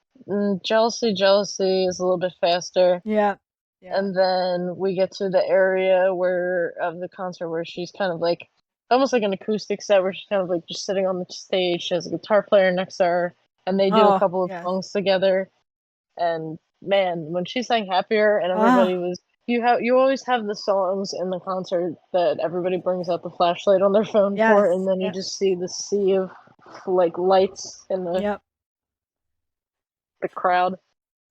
Jealousy. Jealousy is a little bit faster. Yeah. Yeah. And then we get to the area where of the concert where she's kind of like almost like an acoustic set where she's kind of like just sitting on the stage. She has a guitar player next to her, and they do a Oh, couple of yes. songs together. And man, when she sang "Happier" and everybody Ah, was you always have the songs in the concert that everybody brings out the flashlight on their phone for, and yes. then you Yep. just see the sea of like lights in Yep. the crowd,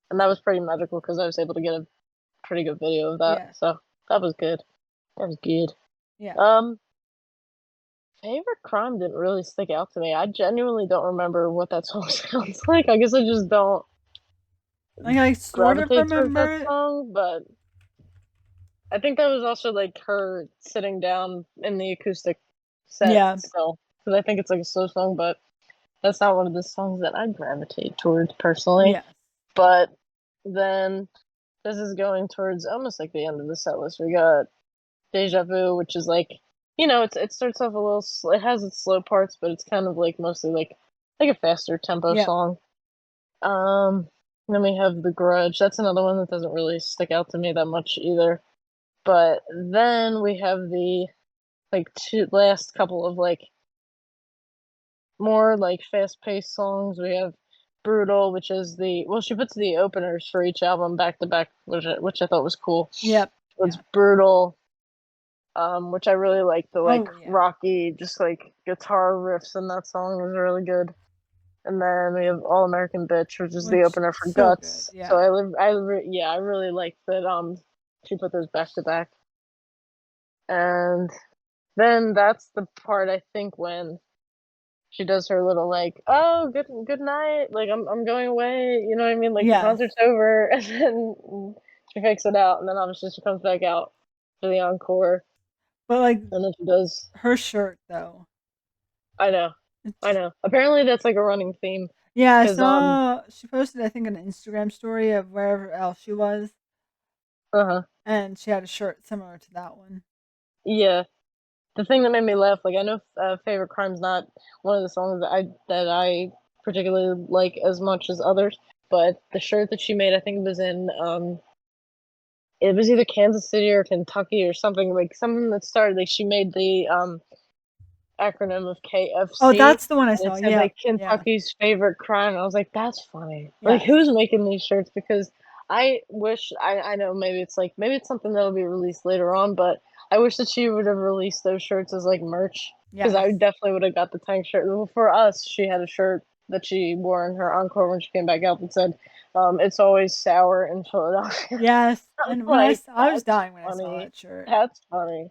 and that was pretty magical because I was able to get a pretty good video of that. Yeah. So that was good. That was good. Yeah. Um, favorite crime didn't really stick out to me. I genuinely don't remember what that song sounds like. I guess I just don't Like I sort of gravitate towards that remember it. song, but I think that was also like her sitting down in the acoustic set Yeah. still. Because I think it's like a slow song, but that's not one of the songs that I gravitate towards personally. Yes. But then this is going towards almost like the end of the set list. We got Deja Vu, which is like, it starts off a little, it has its slow parts, but it's kind of like mostly like a faster tempo Yep. song. Um, then we have The Grudge. That's another one that doesn't really stick out to me that much either. But then we have the like two last couple of like more like fast paced songs. We have Brutal, which is she puts the openers for each album back to back, which I thought was cool. Yep. It's Yeah. Brutal, which I really like the like Oh yeah. rocky, just like guitar riffs in that song was really good. And then we have All American Bitch, which is the Which opener for so good. Guts. So Yeah. yeah, I really like that. She put those back to back, and then that's the part I think when she does her little like, oh, good night, like I'm going away, you know what I mean? Like the Yes. concert's over, and then she fakes it out, and then obviously she comes back out for the encore, But like and then she does. her shirt though. I know, I It's know. Apparently that's like a running theme, yeah, I because saw she posted I think an Instagram story of wherever else she was uh-huh, and she had a shirt similar to that one. yeah. The thing that made me laugh, like I know "Favorite Crime's" not one of the songs that I particularly like as much as others, but the shirt that she made, I think it was in it was either Kansas City or Kentucky or something, like something that started like she made the acronym of Oh, KFC, that's the one I and saw. it said Yeah. like Yeah. Kentucky's favorite crime. I was like, that's funny. Like Yes. who's making these shirts? Because I wish I know maybe it's something that'll be released later on, but I wish that she would have released those shirts as like merch because Yes. I definitely would have got the tank shirt. Well, for us, she had a shirt that she wore in her encore when she came back out that said, "It's always sour in Philadelphia." Yes. I'm And when like, I was that's dying when I saw funny. that shirt. That's funny.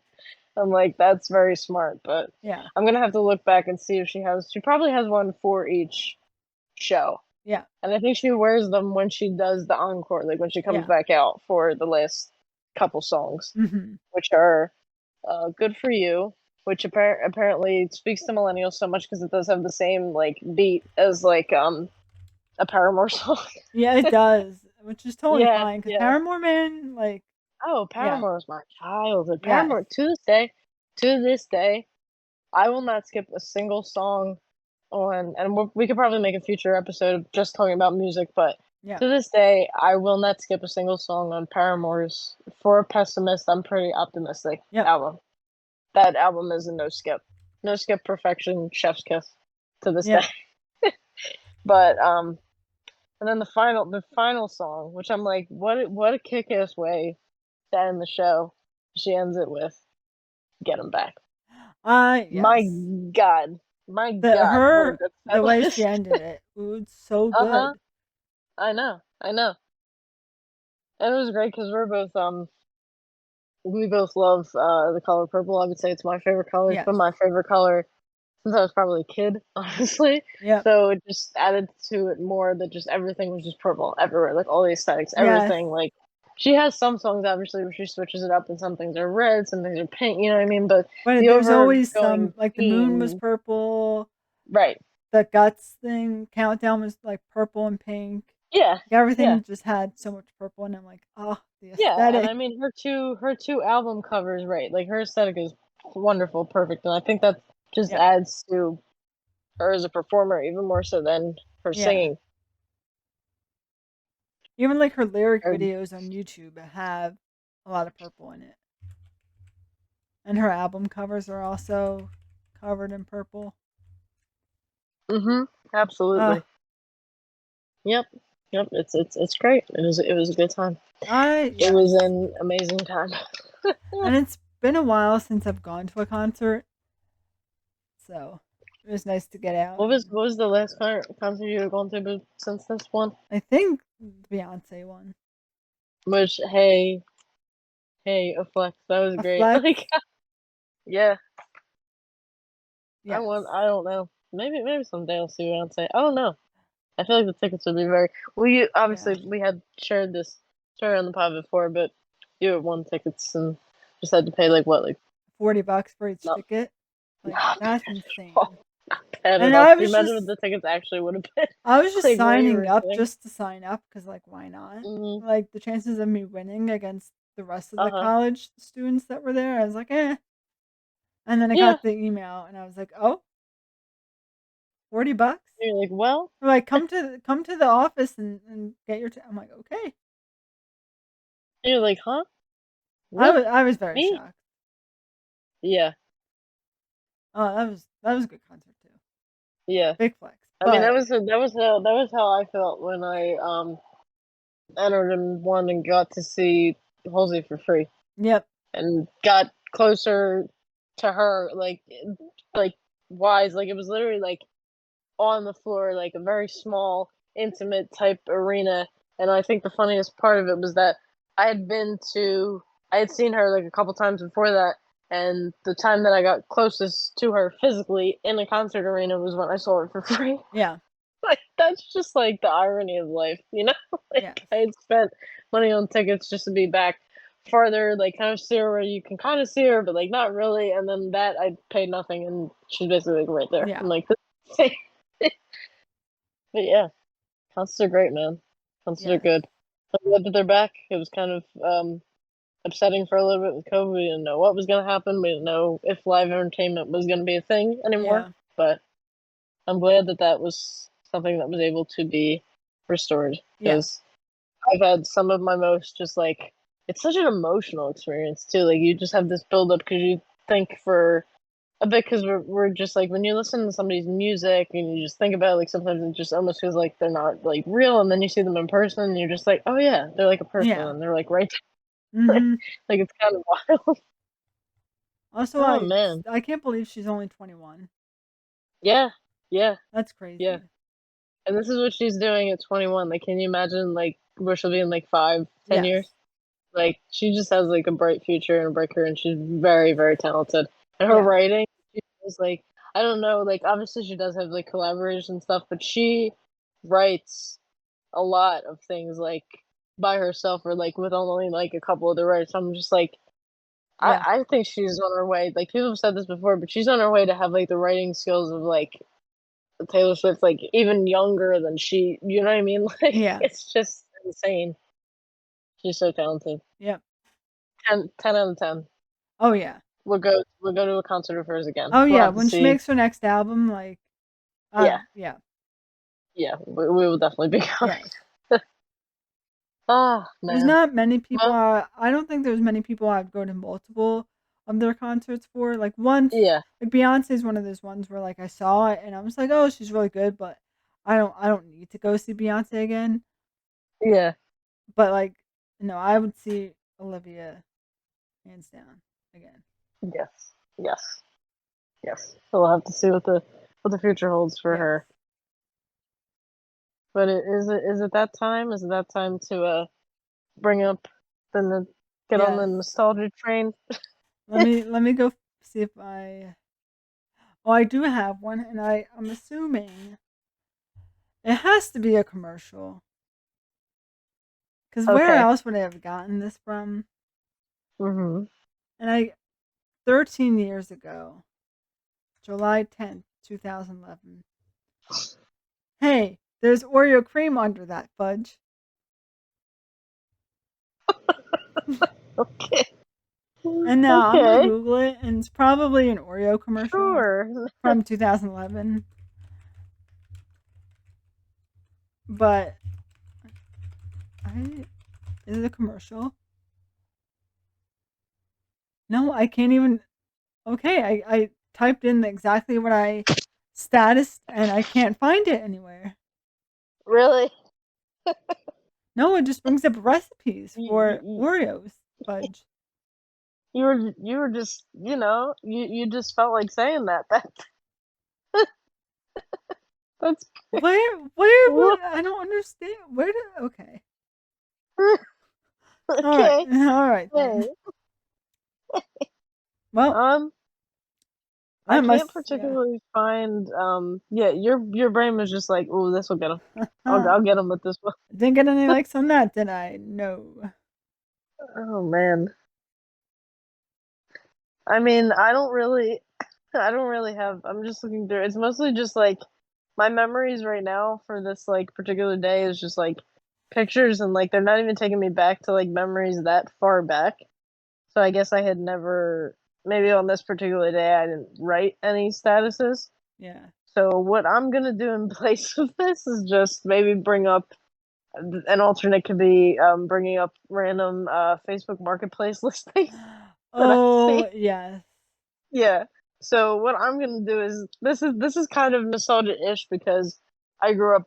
I'm like, that's very smart, but Yeah. I'm gonna have to look back and see if she probably has one for each show. Yeah. And I think she wears them when she does the encore, like when she comes Yeah. back out for the last couple songs, Mhm. which are Good For You, which apparently speaks to millennials so much because it does have the same like beat as like a Paramore song. Yeah, it does, which is totally Yeah, fine because yeah. Paramore Man, like, Oh, yeah, Paramore is my childhood. yes, Paramore to this day, I will not skip a single song on, and we could probably make a future episode of just talking about music, but yeah, to this day, I will not skip a single song on Paramore's For a Pessimist, I'm Pretty Optimistic yep, album. That album is a no skip. No skip perfection, chef's kiss to this day. yep. But and then the final song, which I'm like, what a kick ass way to end the show. She ends it with Get 'Em Back. My Yes. God. My God, what a good set The way she list. ended it, ooh, it's so Uh-huh. good. I know. I know. And it was great because we both love the color purple. I would say it's my favorite color. It's been Yes, my favorite color since I was probably a kid, honestly. yep, So it just added to it more that just everything was just purple everywhere, like all the aesthetics, yes. everything. Like she has some songs obviously where she switches it up, and some things are red, some things are pink. You know what I mean? But But the there's always overgoing some like the moon was theme, purple, right? the guts thing, countdown was like purple and pink. Yeah, Like, yeah. everything just had so much purple, and I'm like, oh, the Yeah, and I aesthetic. mean her two album covers, right? Like her aesthetic is wonderful, perfect, and I think that just Yeah, adds to her as a performer even more so than her yeah, singing. Even like her lyric Or- videos on YouTube have a lot of purple in it. And her album covers are also covered in purple. Absolutely. Yep. Yep. It's great. It was a good time. It was Yes. an amazing time. And it's been a while since I've gone to a concert. So it was nice to get out. What was the last concert you had gone to since this one? I think the Beyonce one. Which hey, a flex. That was A great. flex. Like yeah. Yes. I don't know. Maybe someday I'll see Beyonce. I don't know. I feel like the tickets would be very we obviously we had shared this story on the pod before, but you had won tickets and just had to pay like what, like $40 for each not, ticket. Like not that's bad insane. at all. Not bad at And all. Can you imagine what the tickets actually would have been? I was just Like what you signing were up saying? just to sign up because like why not? Mm-hmm. Like the chances of me winning against the rest of the Uh-huh. college students that were there, I was like, eh. And then I Yeah. got the email and I was like, oh, $40? You're like, well, They're like, come to the office and get your. I'm like, okay. you're like, huh? Really? I was very Me? shocked. Yeah. Oh, that was a good concert too. Yeah. Big flex. I mean, But that was how I felt when I entered and won and got to see Halsey for free yep, and got closer to her, like wise, like it was literally like on the floor, like a very small, intimate type arena. And I think the funniest part of it was that I had seen her like a couple times before that, and the time that I got closest to her physically in a concert arena was when I saw her for free. yeah, Like that's just like the irony of life, you know? yes, Like I had spent money on tickets just to be back farther, like kind of see her where you can kind of see her, but like not really. And then that I paid nothing, and she's basically like right there. I'm yeah, like, but yeah, concerts are great, man. Concerts are yes, good. I'm glad that they're back. It was kind of upsetting for a little bit with COVID. We didn't know what was going to happen. We didn't know if live entertainment was going to be a thing anymore. yeah, But I'm glad that that was something that was able to be restored yeah, because I've had some of my most just like it's such an emotional experience too. Like you just have this build up because you think for a bit because we're just like when you listen to somebody's music and you just think about it, like sometimes it just almost feels like they're not like real, and then you see them in person and you're just like, oh yeah, they're like a person yeah. and they're like right there. Mm-hmm. Like it's kind of wild. Also, Oh man, I can't believe she's only 21. yeah, yeah, That's yeah. crazy. And this is what she's doing at 21. Like, can you imagine like where she'll be in like 5, 10 years? Yes. Like she just has like a bright future and a bright career, and she's very, very talented. And her Yeah. writing, she is like I don't know, like obviously she does have like collaborators and stuff, but she writes a lot of things like by herself or like with only like a couple of the writers. I'm just like Yeah. I think she's on her way. Like people have said this before, but she's on her way to have like the writing skills of like Taylor Swift, like even younger than she. You know what I mean? Like Yeah. it's just insane. She's so talented. Yep. 10 out of 10. Oh yeah. We'll go to a concert of hers again. Oh We'll yeah. have to When she see. makes her next album, like, Yeah, yeah, yeah, we will definitely be going. yes. Oh There's man. not many people. Well, I don't think there's many people I'd go to multiple of their concerts for. Like once, yeah, like Beyonce's one of those ones where like I saw it and I was like, oh, she's really good, but I don't need to go see Beyonce again. yeah, But like, no, I would see Olivia hands down again. yes, yes, yes. So we'll have to see what the future holds for Yes. her. But is it that time? Is it that time to bring up the get on the Yes. nostalgia train? Let me go see if I. Oh, I do have one, and I'm assuming it has to be a commercial. Because where Okay. else would I have gotten this from? Mhm. And 13 years ago, July 10th, 2011. Hey, there's Oreo cream under that fudge. Okay. And now I'm gonna Okay. Google it, and it's probably an Oreo commercial Sure. from 2011. But Is it a commercial? No, I can't even. Okay, I typed in exactly what I status and I can't find it anywhere. Really? No, it just brings up recipes You, for you, Oreos fudge. you were just, you just felt like saying that. That's what? I don't understand. Where did, okay. All right, Okay. all right Hey. then. Well, Um, I that can't must, yeah. particularly find. Yeah, your brain was just like, "Ooh, this will get him. I'll get him with this one." Didn't get any likes on that, did I? No. Oh man. I mean, I don't really have. I'm just looking through. It's mostly just like my memories right now for this like particular day is just like pictures and like they're not even taking me back to like memories that far back. So I guess I had never, maybe on this particular day I didn't write any statuses. Yeah. So what I'm gonna do in place of this is just maybe bring up an alternate could be bringing up random Facebook Marketplace listings that I Oh, see. yes. Yeah. So what I'm gonna do is this is kind of nostalgia-ish because I grew up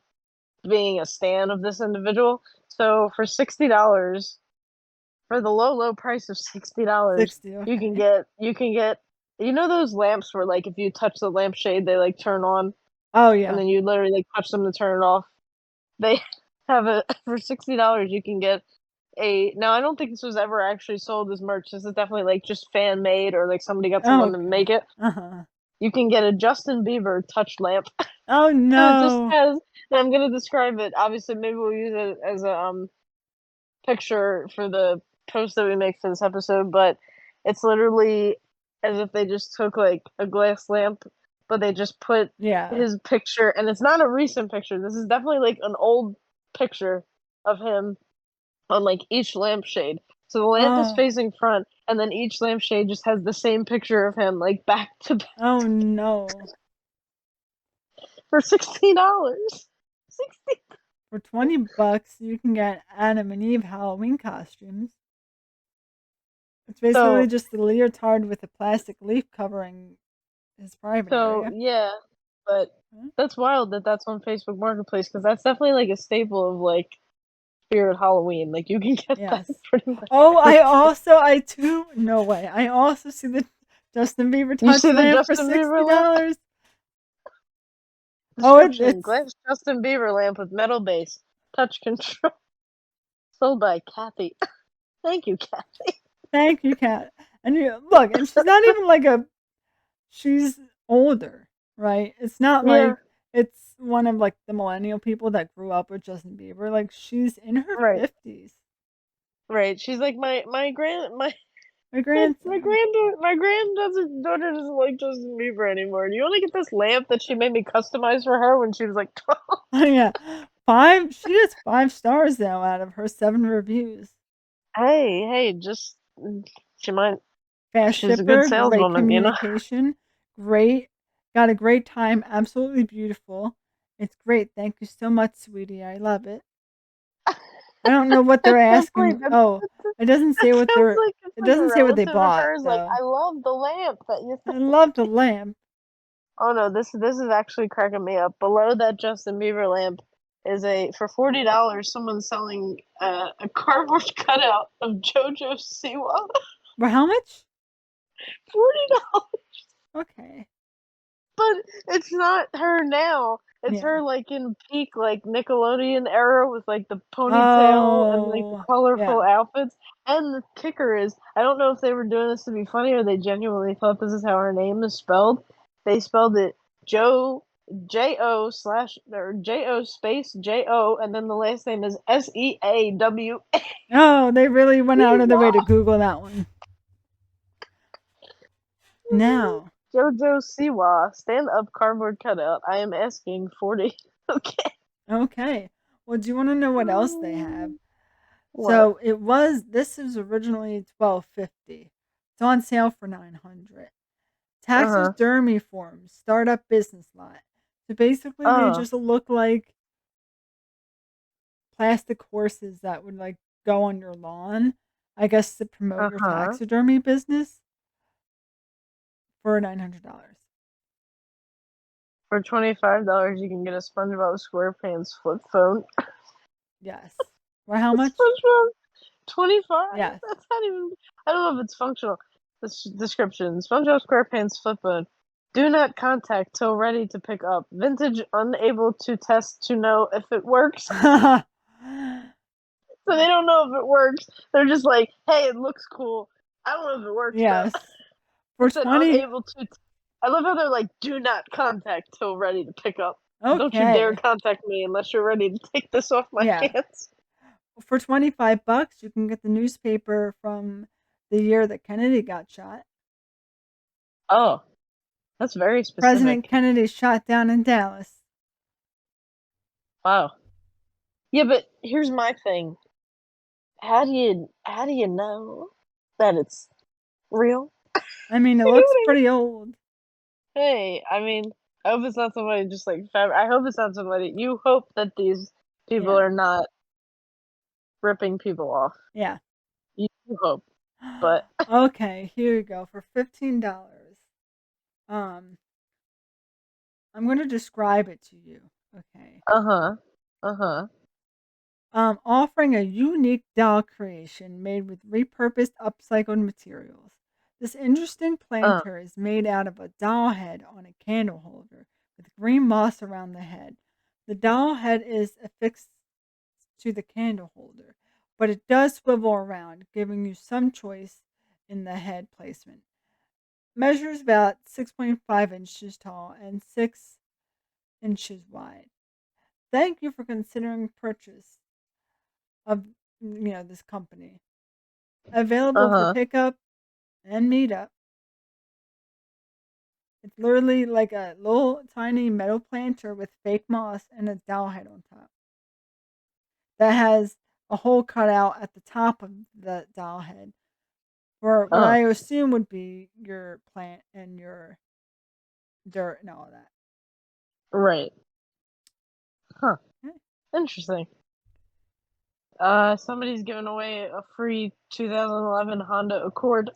being a stan of this individual. So for $60, for the low price of $60, 60, you can okay. get those lamps where like if you touch the lampshade they like turn on Oh, and yeah. then you literally like touch them to turn it off. They have a for $60 you can get a now I don't think this was ever actually sold as merch. This is definitely like just fan made or like somebody got Oh, someone to okay. make it. Uh-huh. You can get a Justin Bieber touch lamp. Oh, So it just no. has and I'm gonna describe it. Obviously maybe we'll use it as a picture for the post that we make for this episode, but it's literally as if they just took like a glass lamp, but they just put Yeah. his picture, and it's not a recent picture. This is definitely like an old picture of him on like each lampshade. So the lamp is Oh. facing front, and then each lampshade just has the same picture of him, like back to back Oh, no. for $60. 60. For 20 bucks, you can get Adam and Eve Halloween costumes. It's basically So just a leotard with a plastic leaf covering his private So area. yeah, but Huh? that's wild that that's on Facebook Marketplace because that's definitely like a staple of like Spirit Halloween. Like you can get that Yes. pretty much Oh, everywhere. I too, no way. I also see the Justin Bieber You touch see the lamp for Justin Bieber lamp $60. Oh, description: it's, glass Justin Bieber lamp with metal base, touch control, sold by Kathy. Thank you, Kathy. thank you, Kat. And you, look, and she's not even like she's older, right? It's not Yeah, like it's one of like the millennial people that grew up with Justin Bieber. Like she's in her right, 50s. right. She's like my grand my My grandson. my granddaughter doesn't like Justin Bieber anymore. Do you want to get this lamp that she made me customize for her when she was like 12? Oh yeah. Five she gets 5 stars now out of her 7 reviews. Hey, just she might. Fast She's a good shipper, great saleswoman. communication, great, got a great time, absolutely beautiful. It's great. Thank you so much, sweetie. I love it. I don't know what That they're sounds like asking. Oh, it doesn't that say what sounds they're like it's it like a doesn't say what they relative of bought hers. Like, though. I love the lamp that you. I love the lamp. Oh no, this is actually cracking me up. Below that Justin Bieber lamp is a for $40. Someone's selling a cardboard cutout of JoJo Siwa. For how much? $40. Okay. But it's not her now. It's Yeah. her like in peak like Nickelodeon era with like the ponytail and like the Oh, colorful yeah. outfits. And the kicker is, I don't know if they were doing this to be funny or they genuinely thought this is how her name is spelled. They spelled it Joe J-O slash or J-O space J-O and then the last name is Seawa. Oh, they really went out of their way to Google that one. Now, JoJo Siwa, stand up cardboard cutout. I am asking 40. Okay. okay. Well, do you want to know what else they have? What? So this was originally 12.50. It's on sale for 900. Uh-huh. Taxidermy forms, startup business lot. So basically, they Oh. just look like plastic horses that would like go on your lawn, I guess to promote your Uh-huh. taxidermy business for $900. For $25, you can get a SpongeBob SquarePants flip phone. Yes. Well, how much? SpongeBob 25? Yes. That's not even. I don't know if it's functional. This description: SpongeBob SquarePants flip phone. Do not contact till ready to pick up. Vintage, unable to test to know if it works. So they don't know if it works. They're just like, hey, it looks cool. I don't know if it works though. Yes. For It said 20. unable to. I love how they're like, do not contact till ready to pick up. Don't you dare Okay. contact me unless you're ready to take this off my Yeah. hands. For $25, you can get the newspaper from the year that Kennedy got shot. Oh, that's very President specific. Kennedy shot down in Dallas. Wow. Yeah, but here's my thing. How do you know that it's real? I mean, it You know looks what I mean? pretty old. Hey, I mean, I hope it's not somebody just like I hope it's not somebody. You hope that these people Yeah. are not ripping people off. Yeah. You hope, but Okay, here you go for $15. Um, I'm going to describe it to you. Okay. uh-huh, uh-huh. Offering a unique doll creation made with repurposed, upcycled materials. This interesting Uh, planter is made out of a doll head on a candle holder with green moss around the head. The doll head is affixed to the candle holder, but it does swivel around, giving you some choice in the head placement. Measures about 6.5 inches tall and 6 inches wide. Thank you for considering purchase of this company. Available for uh-huh. pickup and meetup. It's literally like a little tiny metal planter with fake moss and a doll head on top that has a hole cut out at the top of the doll head for what I Oh, assume would be your plant and your dirt and all of that. right. Huh. Okay. Interesting. Somebody's giving away a free 2011 Honda Accord.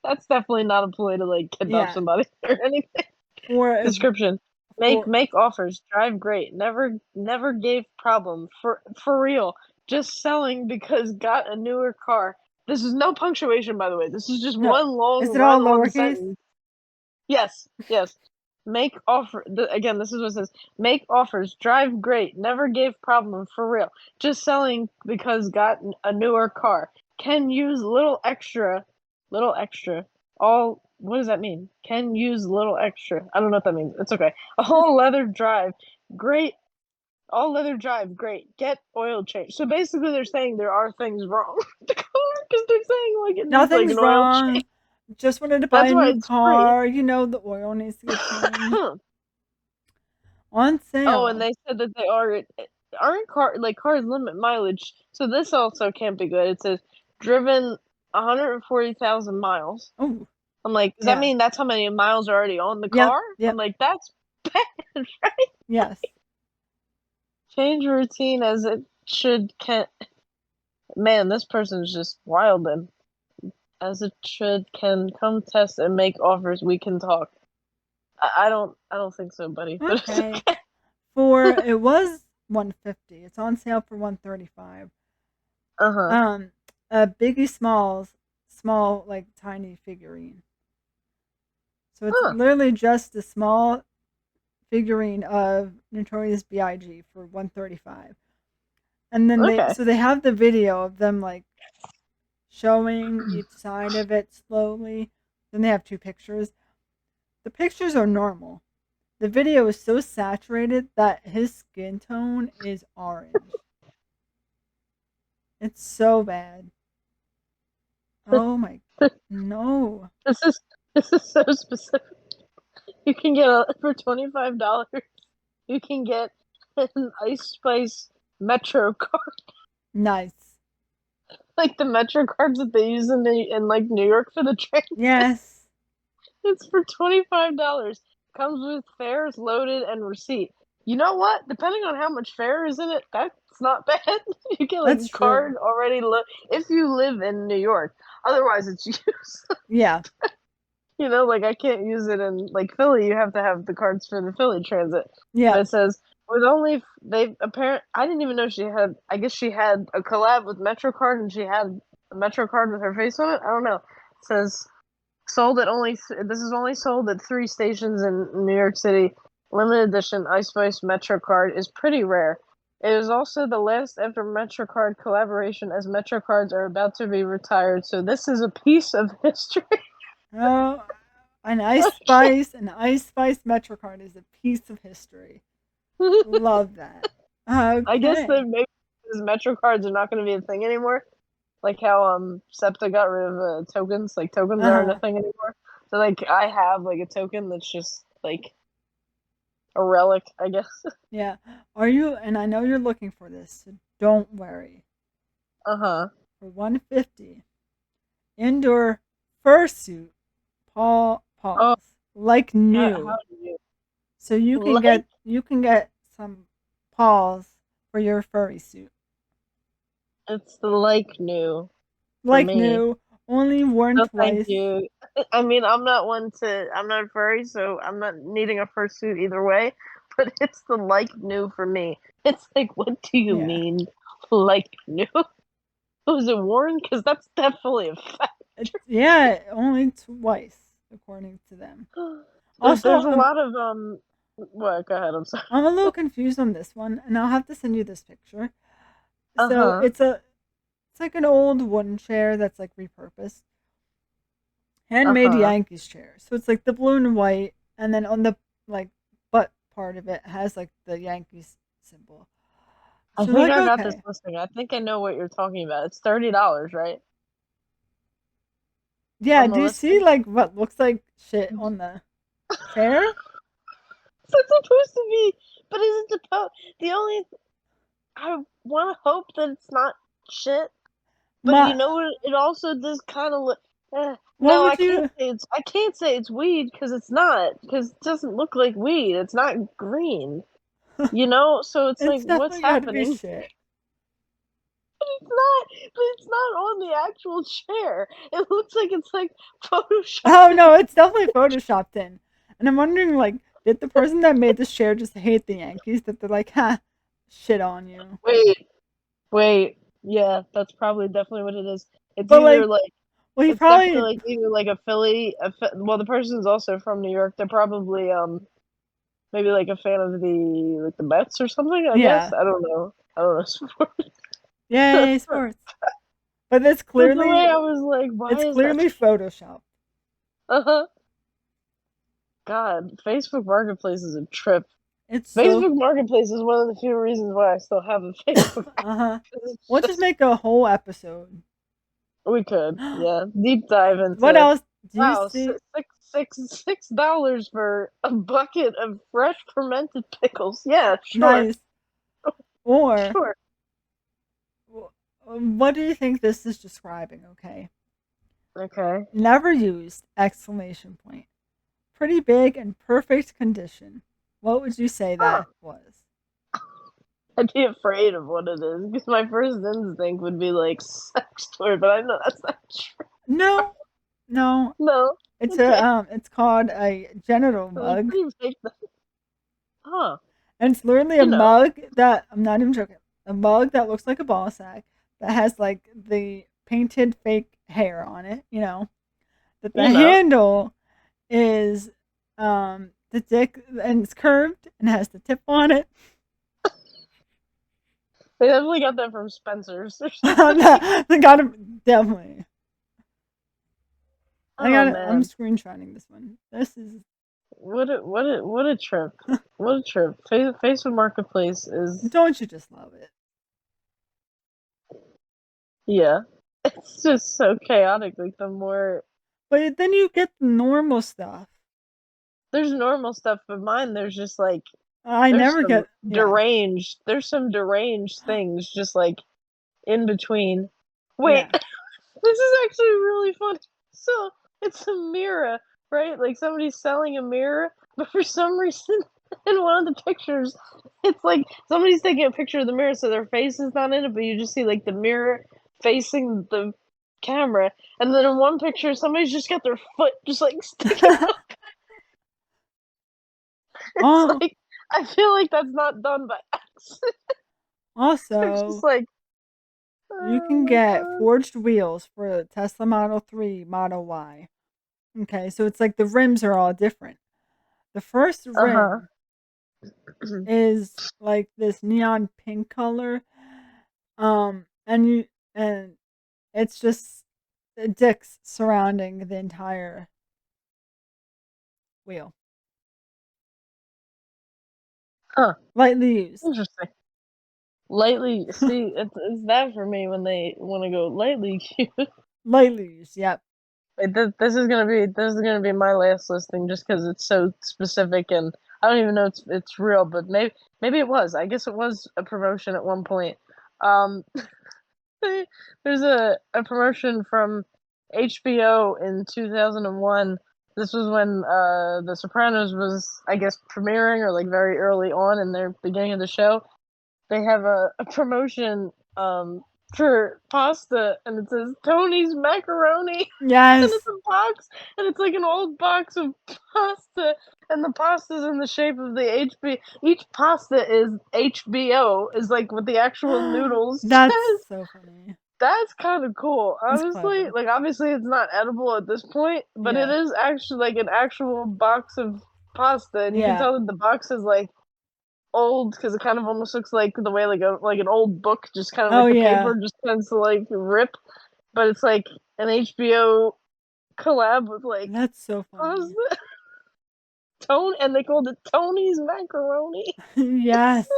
That's definitely not a ploy to like kidnap Yeah. somebody or anything. For Description: Make for make offers, drive great, never gave problem for real. Just selling because got a newer car. This is no punctuation, by the way. This is just no, one long is it all run-on lowercase? sentence. Yes, yes. Make offer again. This is what it says. Make offers, drive great, never gave problem for real. Just selling because got a newer car. Can use little extra. All what does that mean? Can use little extra. I don't know what that means. It's okay. All leather drive, great. All leather drive, great. Get oil change. So basically, they're saying there are things wrong with the car because they're saying like it needs like Nothing's an oil change. wrong. Just wanted to buy That's a why new it's free. car. The oil needs to get changed. On Oh, and sale. they said that they aren't cars limit mileage. So this also can't be good. It says driven 140,000 miles. Oh, I'm like, does that yeah. mean that's how many miles are already on the Yep, car? I'm yep, like, that's bad, right? yes. Change routine as it should can man, this person's just wild and as it should can come test and make offers we can talk. I don't think so, buddy. But it's Okay. okay. It was 150. It's on sale for 135. Uh-huh. Um, a Biggie Smalls, small like tiny figurine. So it's Huh. literally just a small figurine of Notorious B.I.G. for 135. And then Okay. they have the video of them like showing each side of it slowly. Then they have two pictures. The pictures are normal. The video is so saturated that his skin tone is orange. It's so bad. Oh my, no. This is this is so specific. You can get for $25. You can get an Ice Spice Metro card, Nice. like the Metro cards that they use in like New York for the train. Yes. It's for $25. Comes with fares loaded and receipt. You know what? Depending on how much fare is in it, that's not bad. You get like That's a true. card already if you live in New York. Otherwise, it's useless. Yeah. Like I can't use it in like Philly. You have to have the cards for the Philly Transit. Yeah. But it says with only they apparent. I didn't even know she had. I guess she had a collab with MetroCard, and she had a MetroCard with her face on it. I don't know. It says sold at only. This is only sold at 3 stations in New York City. Limited edition Ice Spice MetroCard is pretty rare. It is also the last after MetroCard collaboration, as MetroCards are about to be retired. So this is a piece of history. Oh, an Ice Spice MetroCard is a piece of history. Love that. I guess Okay. that maybe because Metro cards are not going to be a thing anymore. Like how SEPTA got rid of tokens. Like tokens aren't a Uh-huh. thing anymore. So like I have like a token that's just like a relic, I guess. Yeah. Are you, and I know you're looking for this, so don't worry. Uh-huh. For 150, indoor fursuit, Oh, paws, like how new. do you So like? you can get some paws for your furry suit. It's the like new for Like me. new, only worn No, thank twice. you. I mean, I'm not a furry, so I'm not needing a fursuit either way. But it's the like new for me. It's like, what do you Yeah. mean, like new? Was it worn? Because that's definitely a fact. Yeah, only twice, according to them. Also, There's a lot of What? Go ahead. I'm sorry. I'm a little confused on this one, and I'll have to send you this picture. Uh So huh. it's like an old wooden chair that's like repurposed, Uh handmade huh. Yankees chair. So it's like the blue and white, and then on the like butt part of it has like the Yankees symbol. I So think like I got this okay, listing. I think I know what you're talking about. It's $30, right? yeah. On the Do you see listing. like what looks like shit on the chair? It's supposed to be, but is it the only? I want to hope that it's not shit. But you My, know what? It also does kind of look. what No, would you? I can't say it's weed because it's not. Because it doesn't look like weed. It's not green. So it's like, It's what's definitely got to be happening? shit. It's not. But it's not on the actual chair. It looks like it's like Oh photoshopped in. no, it's definitely photoshopped in. And I'm wondering, like, did the person that made this chair just hate the Yankees that they're like, ha, shit on you? Wait, wait. Yeah, that's probably definitely what it is. It's But either like, like well, he it's definitely probably, like either like a Philly. Well, the person's also from New York. They're probably maybe like a fan of the Mets or something. I guess yeah, I don't know. I don't know sports. yay sports. But But the way I was like, why it's is that? clearly photoshopped. Uh huh. God, Facebook Marketplace is a trip. It's so, Facebook Marketplace is one of the few reasons why I still have a Facebook. uh huh. It's We'll just just make a whole episode. we could, yeah, deep dive What into. else do you Wow, see? $6 for a bucket of fresh fermented pickles. Yeah, sure, Nice. Or sure. what do you think this is describing? Okay, Okay. never used! Exclamation point. Pretty big and perfect condition. What would you say Huh. that was? I'd be afraid of what it is because my first instinct would be like sex toy, but I know that's not true. No, no. No. It's Okay. it's called a genital So it's mug, pretty fake. Huh. and it's literally a You know. mug that I'm not even joking. A mug that looks like a ball sack that has like the painted fake hair on it. You know that the You know. handle is the dick and it's curved and has the tip on it. They definitely got that from Spencer's or something. They got it definitely. I Oh got it. I'm man. screenshotting this one. This is What a trip. What a trip. Facebook Marketplace is don't you just love it? yeah. It's just so chaotic. Like the more But then you get the normal stuff. there's normal stuff, but mine there's just like I never get yeah. there's some deranged things just like in between. Wait, Yeah. this is actually really funny. So it's a mirror, right? Like somebody's selling a mirror, but for some reason in one of the pictures, it's like somebody's taking a picture of the mirror, so their face is not in it, but you just see like the mirror facing the camera, and then in one picture, somebody's just got their foot just like sticking out. It's Oh, like I feel like that's not done by accident. They're just also, like, you oh can my get god. forged wheels for the Tesla Model 3, Model Y. Okay, so it's like the rims are all different. The first Uh huh. rim is like this neon pink color. And it's just dicks surrounding the entire wheel. Huh. Lightly used. Interesting. Lightly, see, it's that for me when they want to go lightly cute. Lightly used, yep. Like, this is gonna be my last listing just because it's so specific and I don't even know it's real, but maybe it was. I guess it was a promotion at one point. Um, there's a promotion from HBO in 2001. This was when The Sopranos was, I guess, premiering or like very early on in their beginning of the show. They have a promotion for pasta and it says Tony's macaroni and it's Yes. a box and it's like an old box of pasta and the pasta's in the shape of the HB. Each pasta is HBO is like what the actual noodles That's says. so funny. That's kind of cool, That's honestly. clever. Like obviously it's not edible at this point, but it Yeah. is actually like an actual box of pasta and you can Yeah. tell that the box is like old because it kind of almost looks like the way like an old book, just kind of Oh like the yeah. paper just tends to like rip, but it's like an HBO collab with like That's so funny. pasta. Tone, and they called it Tony's macaroni Yes.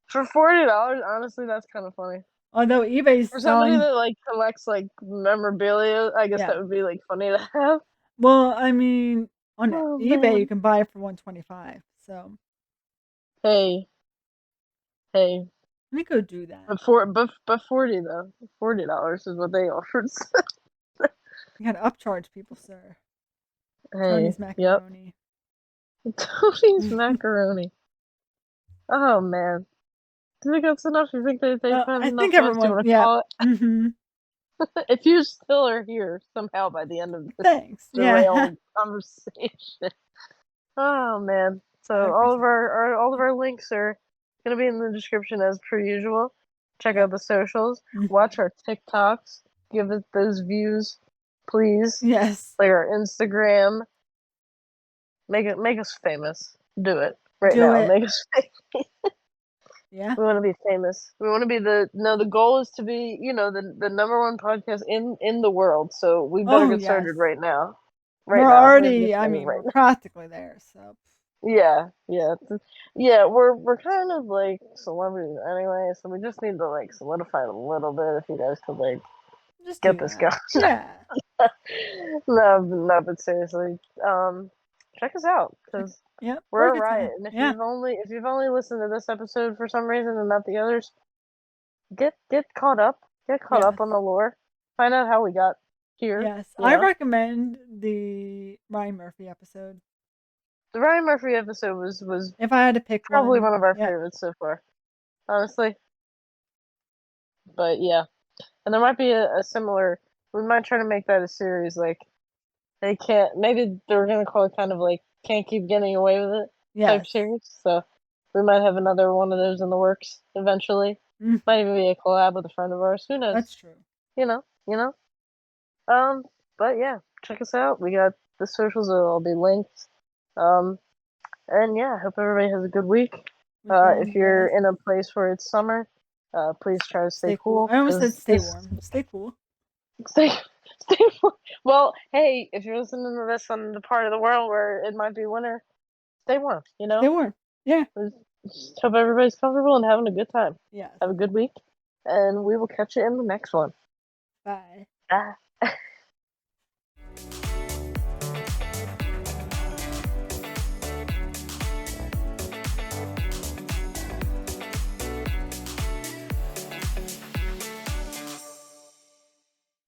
for $40. Honestly, that's kind of funny Although eBay's for somebody selling, that like collects like memorabilia. I guess yeah. that would be like funny to have. Well, I mean, on Oh eBay you man. can buy it for 125. So Hey, hey. let me go do that. But 40 though. $40 is what they offered. You gotta upcharge people, sir. Hey, Tony's yep. macaroni. Tony's macaroni. Oh man. Do you think that's enough? You think they've had I enough think of us? Do you everyone, want to yeah. call it? Mm-hmm. If you still are here somehow by the end of this Thanks. Yeah. derailed conversation. Oh man. So I appreciate it. all of our links are gonna be in the description as per usual. Check Yep. out the socials. Watch Mm-hmm. our TikToks. Give it those views, please. Yes. Like our Instagram. Make us famous. Do it right Do now. it. Make us famous. Yeah. We want to be famous. We want to be the goal is to be, the number one podcast in the world. So we better Oh, get yes. started right now. Right We're now. We have to get already, I started mean, right we're now. practically there. So Yeah, yeah. Yeah, we're kind of like celebrities anyway, so we just need to like solidify it a little bit if you guys could like just get do this that. going. Yeah. No, but seriously. Check us out Check. because Yep. We're we're a a good riot. time. And Yeah. if you've only listened to this episode for some reason and not the others, get caught up. Get caught Yes. up on the lore. Find out how we got here. Yes. You I know, recommend the Ryan Murphy episode. the Ryan Murphy episode was If I had to pick probably one, one of our yeah. favorites so far, honestly. But yeah, and there might be a similar. We might try to make that a series. Like they can't. Maybe they're gonna call it kind of like can't keep getting away with it type Yes. series. So we might have another one of those in the works eventually. Hmm. Might even be a collab with a friend of ours. Who knows? That's true. You know. You know. Um, but yeah, check us out. We got the socials will all be linked. Um, and yeah, hope everybody has a good week. If Weekend. you're Yes. in a place where it's summer, please try to stay Stay cool. cool I almost said because stay this warm. Stay cool. stay stay. Well, hey, if you're listening to this on the part of the world where it might be winter, stay warm. You Stay know, warm. Yeah. just hope everybody's comfortable and having a good time. Yes. Have a good week, and we will catch you in the next one. Bye. Bye.